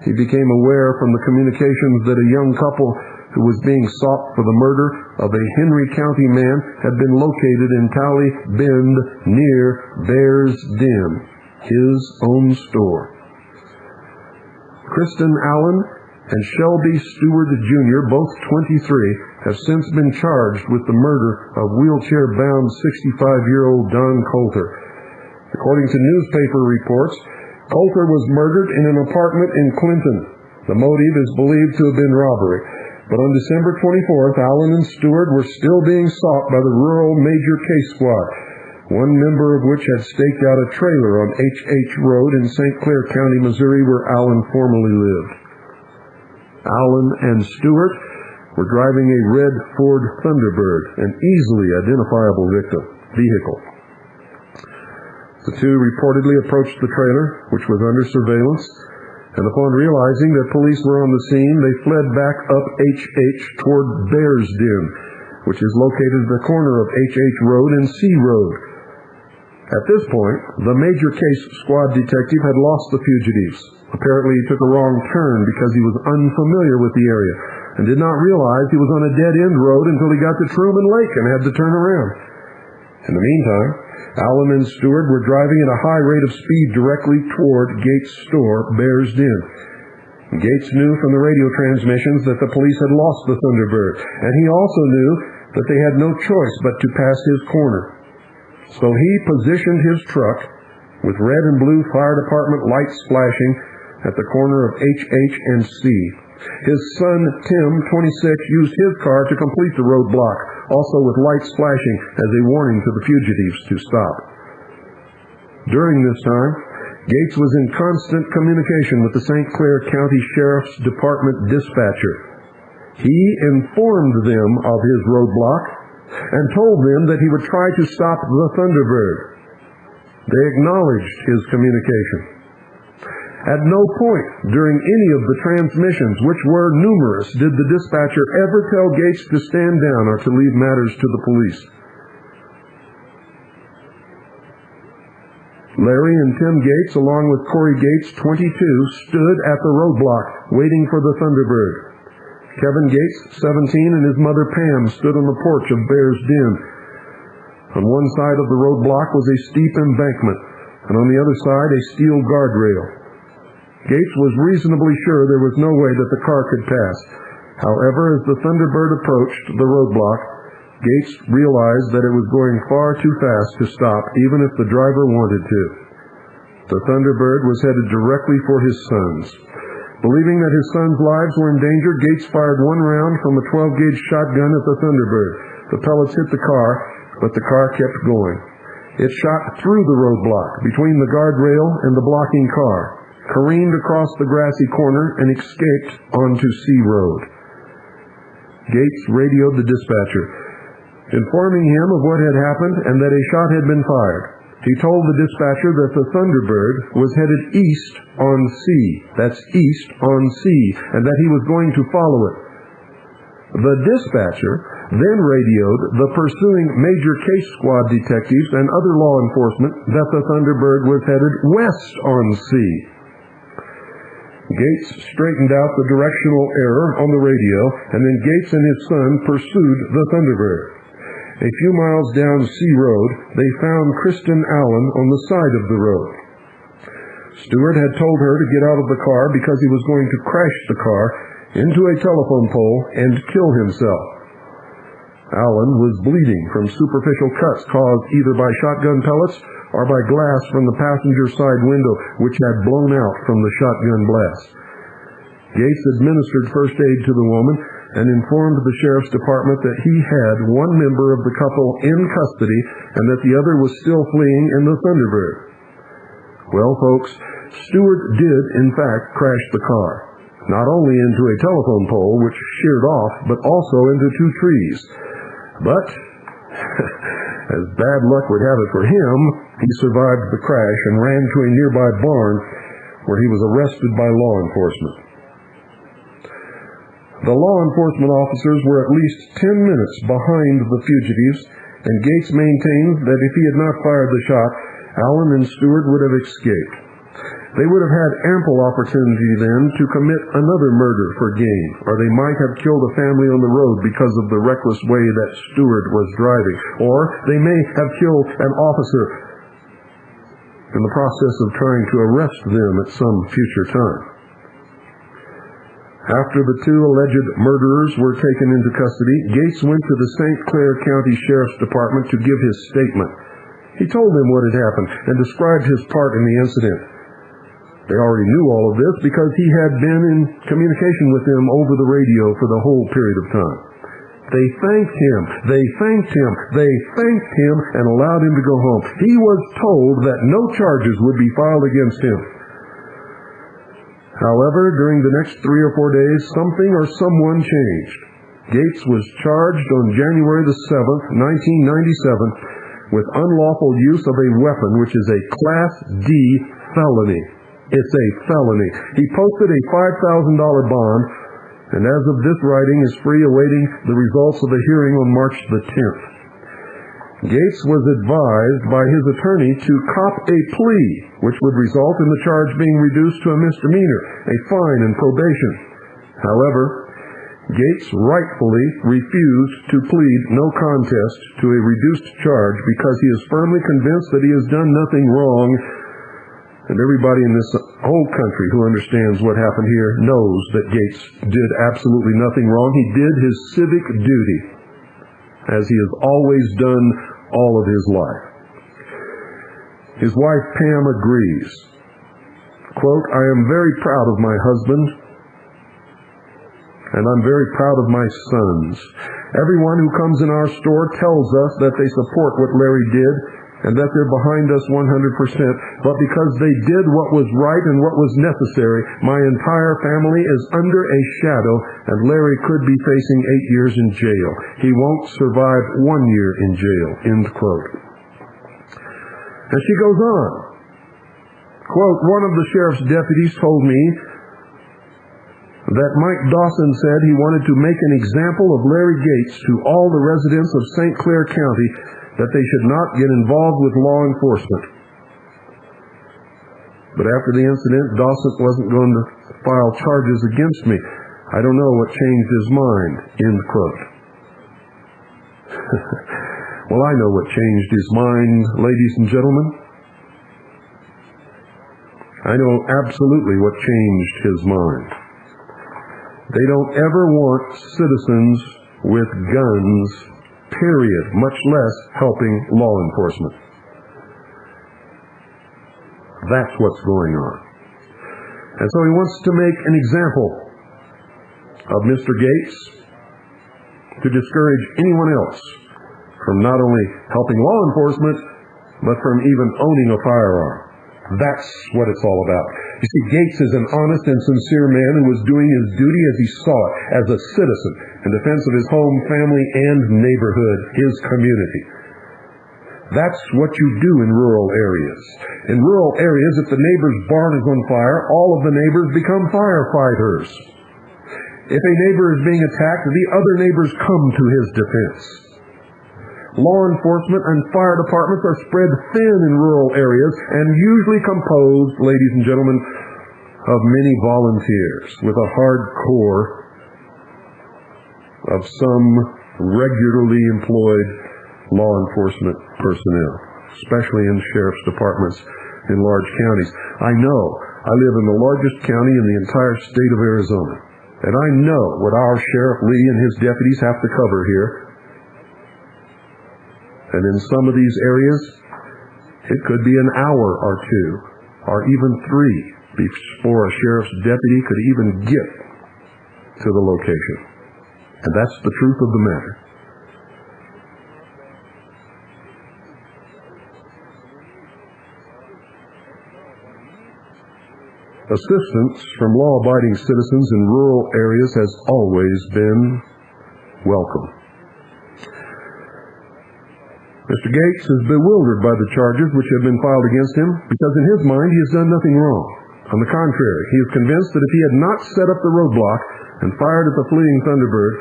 He became aware from the communications that a young couple who was being sought for the murder of a Henry County man had been located in Tally Bend near Bear's Den, his own store. Kristen Allen and Shelby Stewart Jr., both 23, have since been charged with the murder of wheelchair-bound 65-year-old Don Coulter. According to newspaper reports, Coulter was murdered in an apartment in Clinton. The motive is believed to have been robbery. But on December 24th, Allen and Stewart were still being sought by the Rural Major Case Squad, one member of which had staked out a trailer on H.H. Road in St. Clair County, Missouri, where Allen formerly lived. Allen and Stewart were driving a red Ford Thunderbird, an easily identifiable vehicle. The two reportedly approached the trailer, which was under surveillance, and upon realizing that police were on the scene, they fled back up H.H. toward Bear's Den, which is located at the corner of H.H. Road and C Road. At this point, the Major Case Squad detective had lost the fugitives. Apparently, he took a wrong turn because he was unfamiliar with the area and did not realize he was on a dead-end road until he got to Truman Lake and had to turn around. In the meantime, Allen and Stewart were driving at a high rate of speed directly toward Gates' store, Bear's Den. Gates knew from the radio transmissions that the police had lost the Thunderbird, and he also knew that they had no choice but to pass his corner. So he positioned his truck with red and blue fire department lights flashing at the corner of H.H. and C. His son, Tim, 26, used his car to complete the roadblock, also with lights flashing as a warning to the fugitives to stop. During this time, Gates was in constant communication with the St. Clair County Sheriff's Department dispatcher. He informed them of his roadblock and told them that he would try to stop the Thunderbird. They acknowledged his communication. At no point during any of the transmissions, which were numerous, did the dispatcher ever tell Gates to stand down or to leave matters to the police. Larry and Tim Gates, along with Corey Gates, 22, stood at the roadblock waiting for the Thunderbird. Kevin Gates, 17, and his mother Pam stood on the porch of Bear's Den. On one side of the roadblock was a steep embankment, and on the other side a steel guardrail. Gates was reasonably sure there was no way that the car could pass. However, as the Thunderbird approached the roadblock, Gates realized that it was going far too fast to stop, even if the driver wanted to. The Thunderbird was headed directly for his sons. Believing that his sons' lives were in danger, Gates fired one round from a 12-gauge shotgun at the Thunderbird. The pellets hit the car, but the car kept going. It shot through the roadblock, between the guardrail and the blocking car, careened across the grassy corner, and escaped onto C Road. Gates radioed the dispatcher, informing him of what had happened and that a shot had been fired. He told the dispatcher that the Thunderbird was headed east on C, that's east on C, and that he was going to follow it. The dispatcher then radioed the pursuing Major Case Squad detectives and other law enforcement that the Thunderbird was headed west on C. Gates straightened out the directional error on the radio, and then Gates and his son pursued the Thunderbird. A few miles down C Road, they found Kristen Allen on the side of the road. Stewart had told her to get out of the car because he was going to crash the car into a telephone pole and kill himself. Allen was bleeding from superficial cuts caused either by shotgun pellets or by glass from the passenger side window, which had blown out from the shotgun blast. Gates administered first aid to the woman and informed the sheriff's department that he had one member of the couple in custody and that the other was still fleeing in the Thunderbird. Well, folks, Stewart did, in fact, crash the car, not only into a telephone pole, which sheared off, but also into two trees. But, as bad luck would have it for him, he survived the crash and ran to a nearby barn where he was arrested by law enforcement. The law enforcement officers were at least 10 minutes behind the fugitives, and Gates maintained that if he had not fired the shot, Allen and Stewart would have escaped. They would have had ample opportunity then to commit another murder for gain, or they might have killed a family on the road because of the reckless way that Stewart was driving, or they may have killed an officer in the process of trying to arrest them at some future time. After the two alleged murderers were taken into custody, Gates went to the St. Clair County Sheriff's Department to give his statement. He told them what had happened and described his part in the incident. They already knew all of this because he had been in communication with them over the radio for the whole period of time. They thanked him and allowed him to go home. He was told that no charges would be filed against him. However, during the next 3 or 4 days, something or someone changed. Gates was charged on January the 7th, 1997, with unlawful use of a weapon, which is a Class D felony. It's a felony. He posted a $5,000 bond, and as of this writing is free awaiting the results of a hearing on March the 10th. Gates was advised by his attorney to cop a plea, which would result in the charge being reduced to a misdemeanor, a fine, and probation. However, Gates rightfully refused to plead no contest to a reduced charge because he is firmly convinced that he has done nothing wrong, and everybody in this whole country who understands what happened here knows that Gates did absolutely nothing wrong. He did his civic duty, as he has always done all of his life. His wife, Pam, agrees. Quote, "I am very proud of my husband, and I'm very proud of my sons. Everyone who comes in our store tells us that they support what Larry did and that they're behind us 100%, but because they did what was right and what was necessary, my entire family is under a shadow, and Larry could be facing 8 years in jail. He won't survive 1 year in jail," end quote. And she goes on, quote, "One of the sheriff's deputies told me that Mike Dawson said he wanted to make an example of Larry Gates to all the residents of St. Clair County, that they should not get involved with law enforcement. But after the incident, Dawson wasn't going to file charges against me. I don't know what changed his mind," end quote. Well, I know what changed his mind, ladies and gentlemen. I know absolutely what changed his mind. They don't ever want citizens with guns, period, much less helping law enforcement. That's what's going on. And so he wants to make an example of Mr. Gates to discourage anyone else from not only helping law enforcement, but from even owning a firearm. That's what it's all about. You see, Gates is an honest and sincere man who was doing his duty as he saw it, as a citizen, in defense of his home, family, and neighborhood, his community. That's what you do in rural areas. In rural areas, if the neighbor's barn is on fire, all of the neighbors become firefighters. If a neighbor is being attacked, the other neighbors come to his defense. Law enforcement and fire departments are spread thin in rural areas and usually composed, ladies and gentlemen, of many volunteers with a hard core of some regularly employed law enforcement personnel, especially in sheriff's departments in large counties. I know I live in the largest county in the entire state of Arizona, and I know what our Sheriff Lee and his deputies have to cover here. And in some of these areas, it could be an hour or two, or even 3, before a sheriff's deputy could even get to the location. And that's the truth of the matter. Assistance from law-abiding citizens in rural areas has always been welcome. Mr. Gates is bewildered by the charges which have been filed against him because in his mind he has done nothing wrong. On the contrary, he is convinced that if he had not set up the roadblock and fired at the fleeing Thunderbird,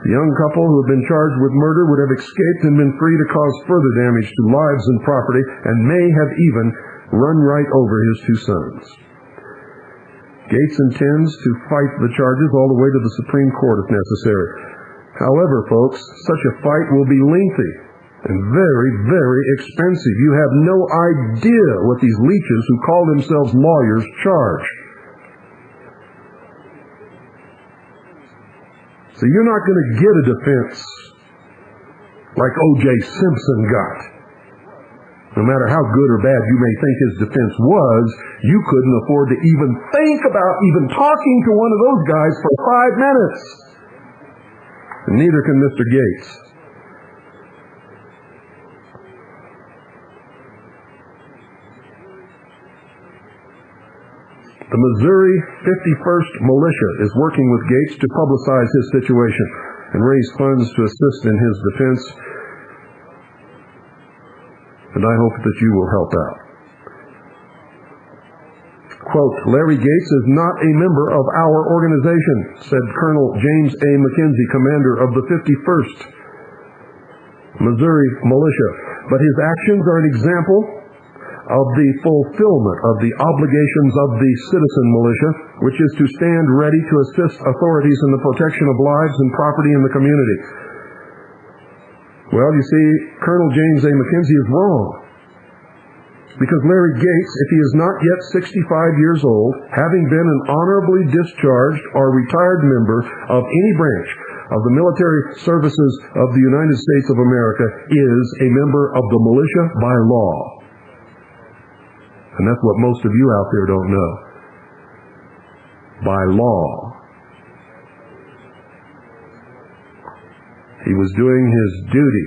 the young couple who have been charged with murder would have escaped and been free to cause further damage to lives and property, and may have even run right over his 2 sons. Gates intends to fight the charges all the way to the Supreme Court if necessary. However, folks, such a fight will be lengthy and very, very expensive. You have no idea what these leeches who call themselves lawyers charge. So you're not going to get a defense like O.J. Simpson got. No matter how good or bad you may think his defense was, you couldn't afford to even think about even talking to one of those guys for 5 minutes. And neither can Mr. Gates. The Missouri 51st Militia is working with Gates to publicize his situation and raise funds to assist in his defense. And I hope that you will help out. Quote, Larry Gates is not a member of our organization, said Colonel James A. McKenzie, commander of the 51st Missouri Militia. But his actions are an example of the fulfillment of the obligations of the citizen militia, which is to stand ready to assist authorities in the protection of lives and property in the community. Well, you see, Colonel James A. McKenzie is wrong. Because Larry Gates, if he is not yet 65 years old, having been an honorably discharged or retired member of any branch of the military services of the United States of America, is a member of the militia by law. And that's what most of you out there don't know. By law. He was doing his duty,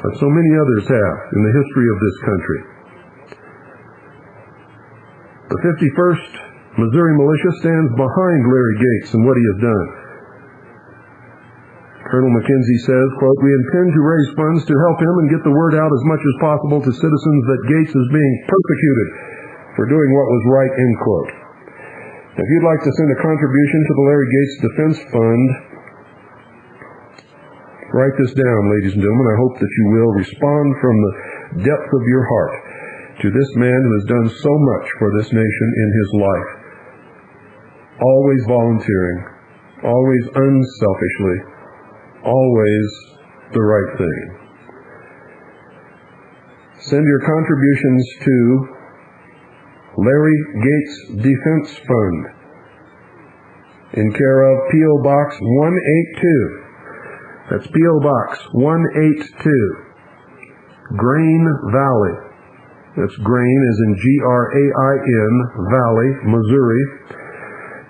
as so many others have in the history of this country. The 51st Missouri Militia stands behind Larry Gates and what he has done. Colonel McKenzie says, quote, we intend to raise funds to help him and get the word out as much as possible to citizens that Gates is being persecuted for doing what was right, end quote. If you'd like to send a contribution to the Larry Gates Defense Fund, write this down, ladies and gentlemen. I hope that you will respond from the depth of your heart to this man who has done so much for this nation in his life. Always volunteering, always unselfishly, always the right thing. Send your contributions to Larry Gates Defense Fund in care of P.O. Box 182. That's P.O. Box 182, Grain Valley, That's grain as in Grain, Valley, Missouri.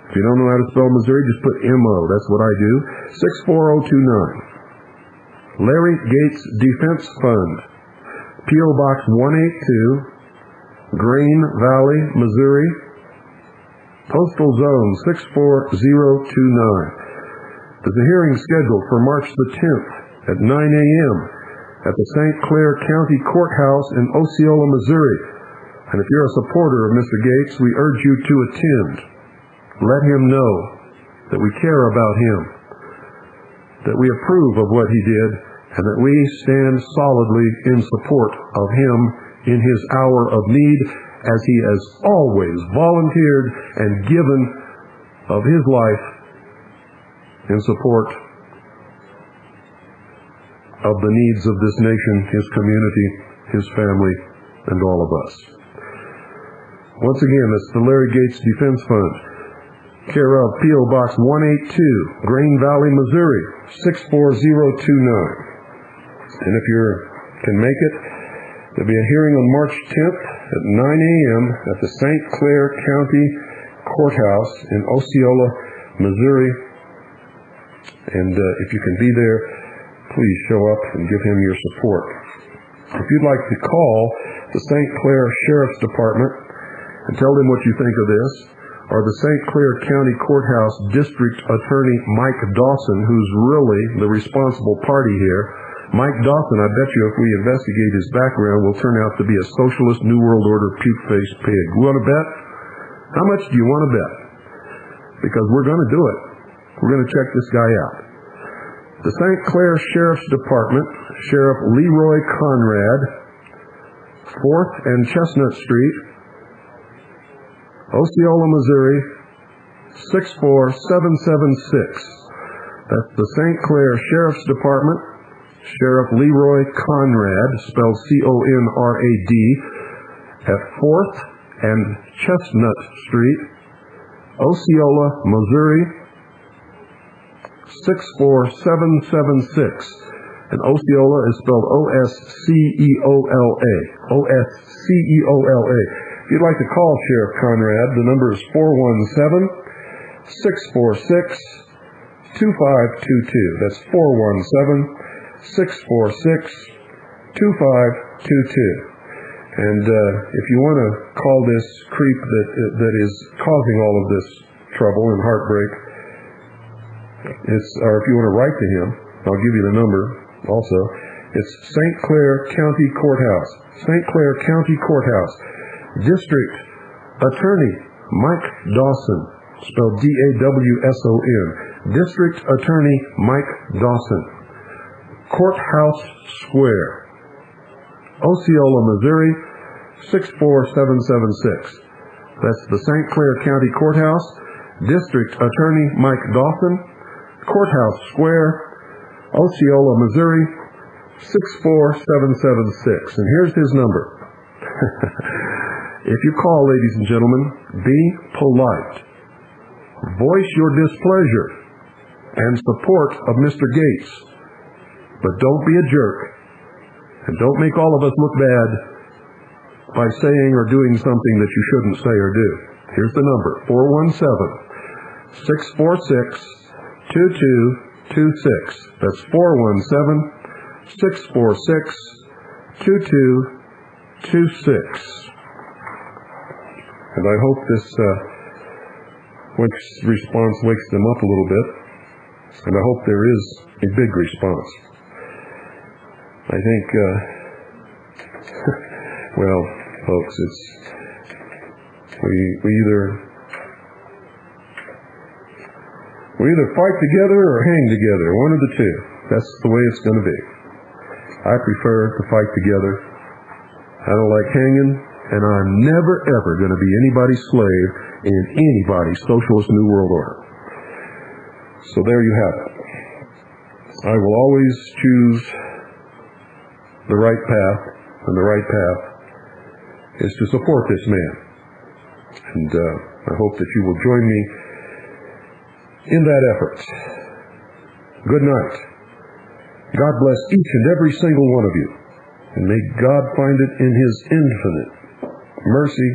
If you don't know how to spell Missouri, just put M-O. That's what I do. 64029. Larry Gates Defense Fund. P.O. Box 182, Grain Valley, Missouri. Postal Zone 64029. There's a hearing scheduled for March the 10th at 9 a.m. at the St. Clair County Courthouse in Osceola, Missouri. And if you're a supporter of Mr. Gates, we urge you to attend. Let him know that we care about him, that we approve of what he did, and that we stand solidly in support of him in his hour of need, as he has always volunteered and given of his life in support of the needs of this nation, his community, his family, and all of us. Once again, it's the Larry Gates Defense Fund, care of P.O. Box 182, Grain Valley, Missouri, 64029. And if you can make it, there'll be a hearing on March 10th at 9 a.m. at the St. Clair County Courthouse in Osceola, Missouri. And if you can be there, please show up and give him your support. If you'd like to call the St. Clair Sheriff's Department and tell them what you think of this, or the St. Clair County Courthouse District Attorney Mike Dawson, who's really the responsible party here. Mike Dawson, I bet you if we investigate his background, will turn out to be a socialist New World Order puke-faced pig. You want to bet? How much do you want to bet? Because we're going to do it. We're going to check this guy out. The St. Clair Sheriff's Department, Sheriff Leroy Conrad, 4th and Chestnut Street, Osceola, Missouri, 64776. That's the St. Clair Sheriff's Department, Sheriff Leroy Conrad, spelled C-O-N-R-A-D, at 4th and Chestnut Street, Osceola, Missouri, 64776. And Osceola is spelled O-S-C-E-O-L-A. O-S-C-E-O-L-A. If you'd like to call Sheriff Conrad, the number is 417-646-2522. That's 417-646-2522. And if you want to call this creep that is causing all of this trouble and heartbreak, or if you want to write to him, I'll give you the number also. It's St. Clair County Courthouse. St. Clair County Courthouse. District Attorney Mike Dawson, spelled D-A-W-S-O-N. District Attorney Mike Dawson. Courthouse Square, Osceola, Missouri, 64776. That's the St. Clair County Courthouse. District Attorney Mike Dawson, Courthouse Square, Osceola, Missouri, 64776. And here's his number. If you call, ladies and gentlemen, be polite. Voice your displeasure and support of Mr. Gates. But don't be a jerk. And don't make all of us look bad by saying or doing something that you shouldn't say or do. Here's the number, 417-646-2226. That's 417-646-2226. And I hope this response wakes them up a little bit. And I hope there is a big response. I think, well, folks, we either fight together or hang together, one of the two. That's the way it's going to be. I prefer to fight together. I don't like hanging, and I'm never ever going to be anybody's slave in anybody's socialist New World Order. So there you have it. I will always choose the right path, and the right path is to support this man. And I hope that you will join me in that effort. Good night. God bless each and every single one of you. And may God find it in His infinite mercy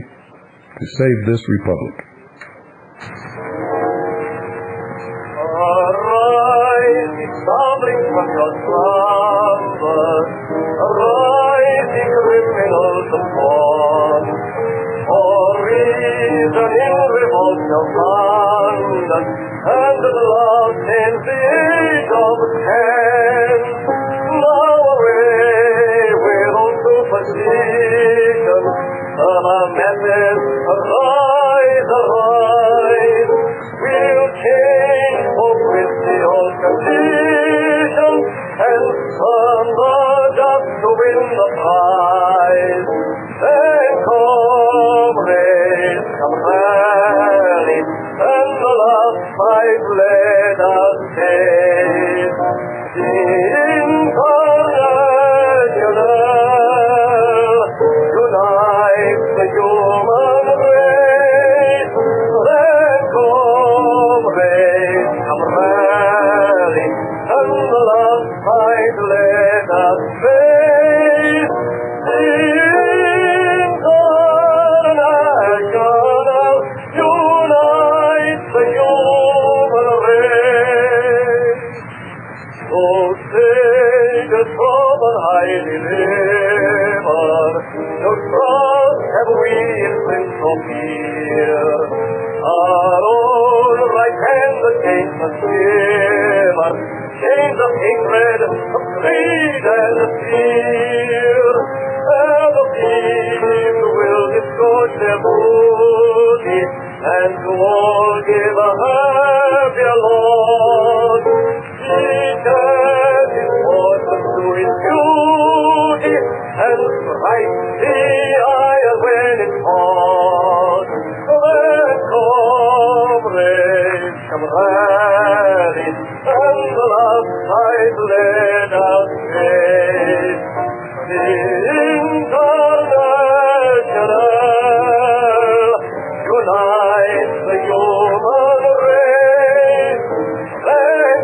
to save this republic. Arise, ye sovereign from your slumbers. Arise, ye criminals of war. For reason in revolt shall stand, and at last ends the age of chance. Now away with all superstition, of a message, arise, arise. We'll change hope with the old condition, and turn the just to win the prize. Then comrades, come rally, and the last fight let us take. The International unites the human race. Then comrades, come rally, and the last fight let us face. The International unites the human race. So take us from an high deliver, no trust have we in prince of fear. Our own right hand against the shiver, chains of hatred, of greed and fear. And the people will disgorge their booty, and to all give a happier lot. Each has his portion to his duty, and strike the iron when it's hot. Then comrades, come rally, and the last fight let us face. The International unites the human race. Then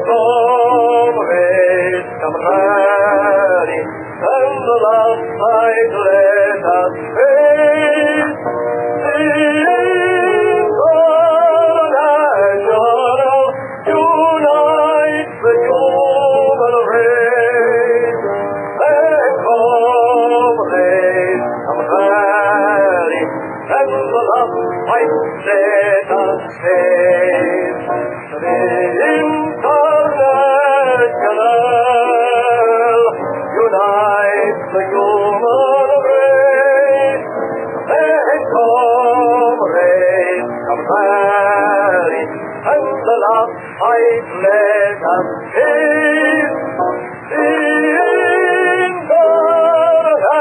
comrades, come rally, and the last fight let us face. The International unites the human race. Then comrades, come rally, and the last fight let us face. The International unites the human race. Then comrades, come rally, and the last fight let us face. The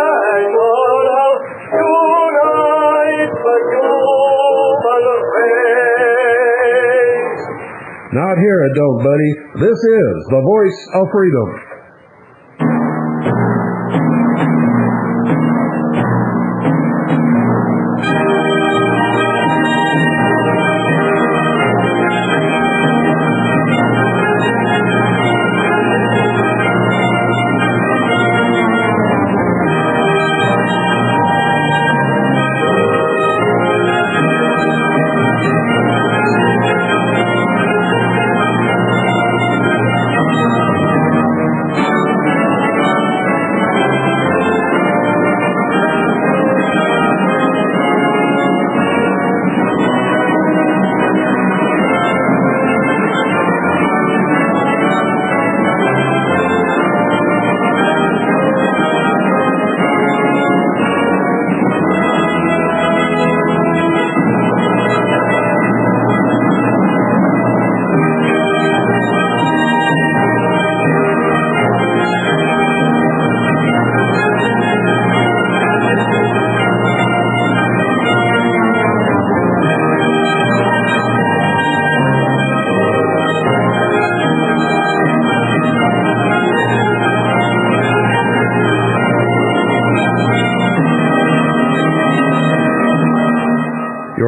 International unites the human race. Not here, adult buddy. This is the voice of freedom.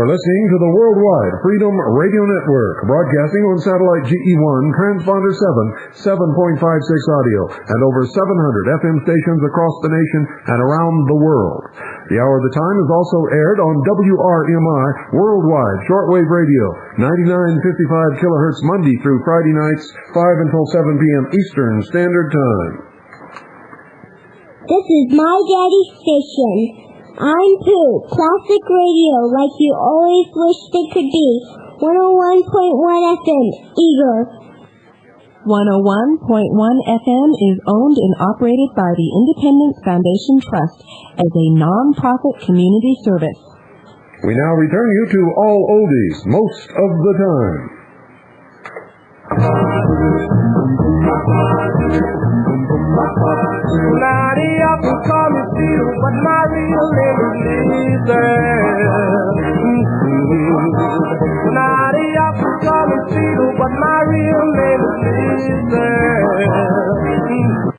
You're listening to the Worldwide Freedom Radio Network, broadcasting on satellite GE1, transponder 7.56 audio, and over 700 FM stations across the nation and around the world. The Hour of the Time is also aired on WRMI Worldwide Shortwave Radio, 9955 kilohertz Monday through Friday nights, 5 until 7 p.m. Eastern Standard Time. This is my daddy's station. I'm Pooh, classic radio like you always wished it could be. 101.1 FM, Eager. 101.1 FM is owned and operated by the Independence Foundation Trust as a non-profit community service. We now return you to All Oldies, most of the time. Naughty up and call me Peter, but my real name is Lisa. Naughty up and call me Peter, but my real name is Lisa.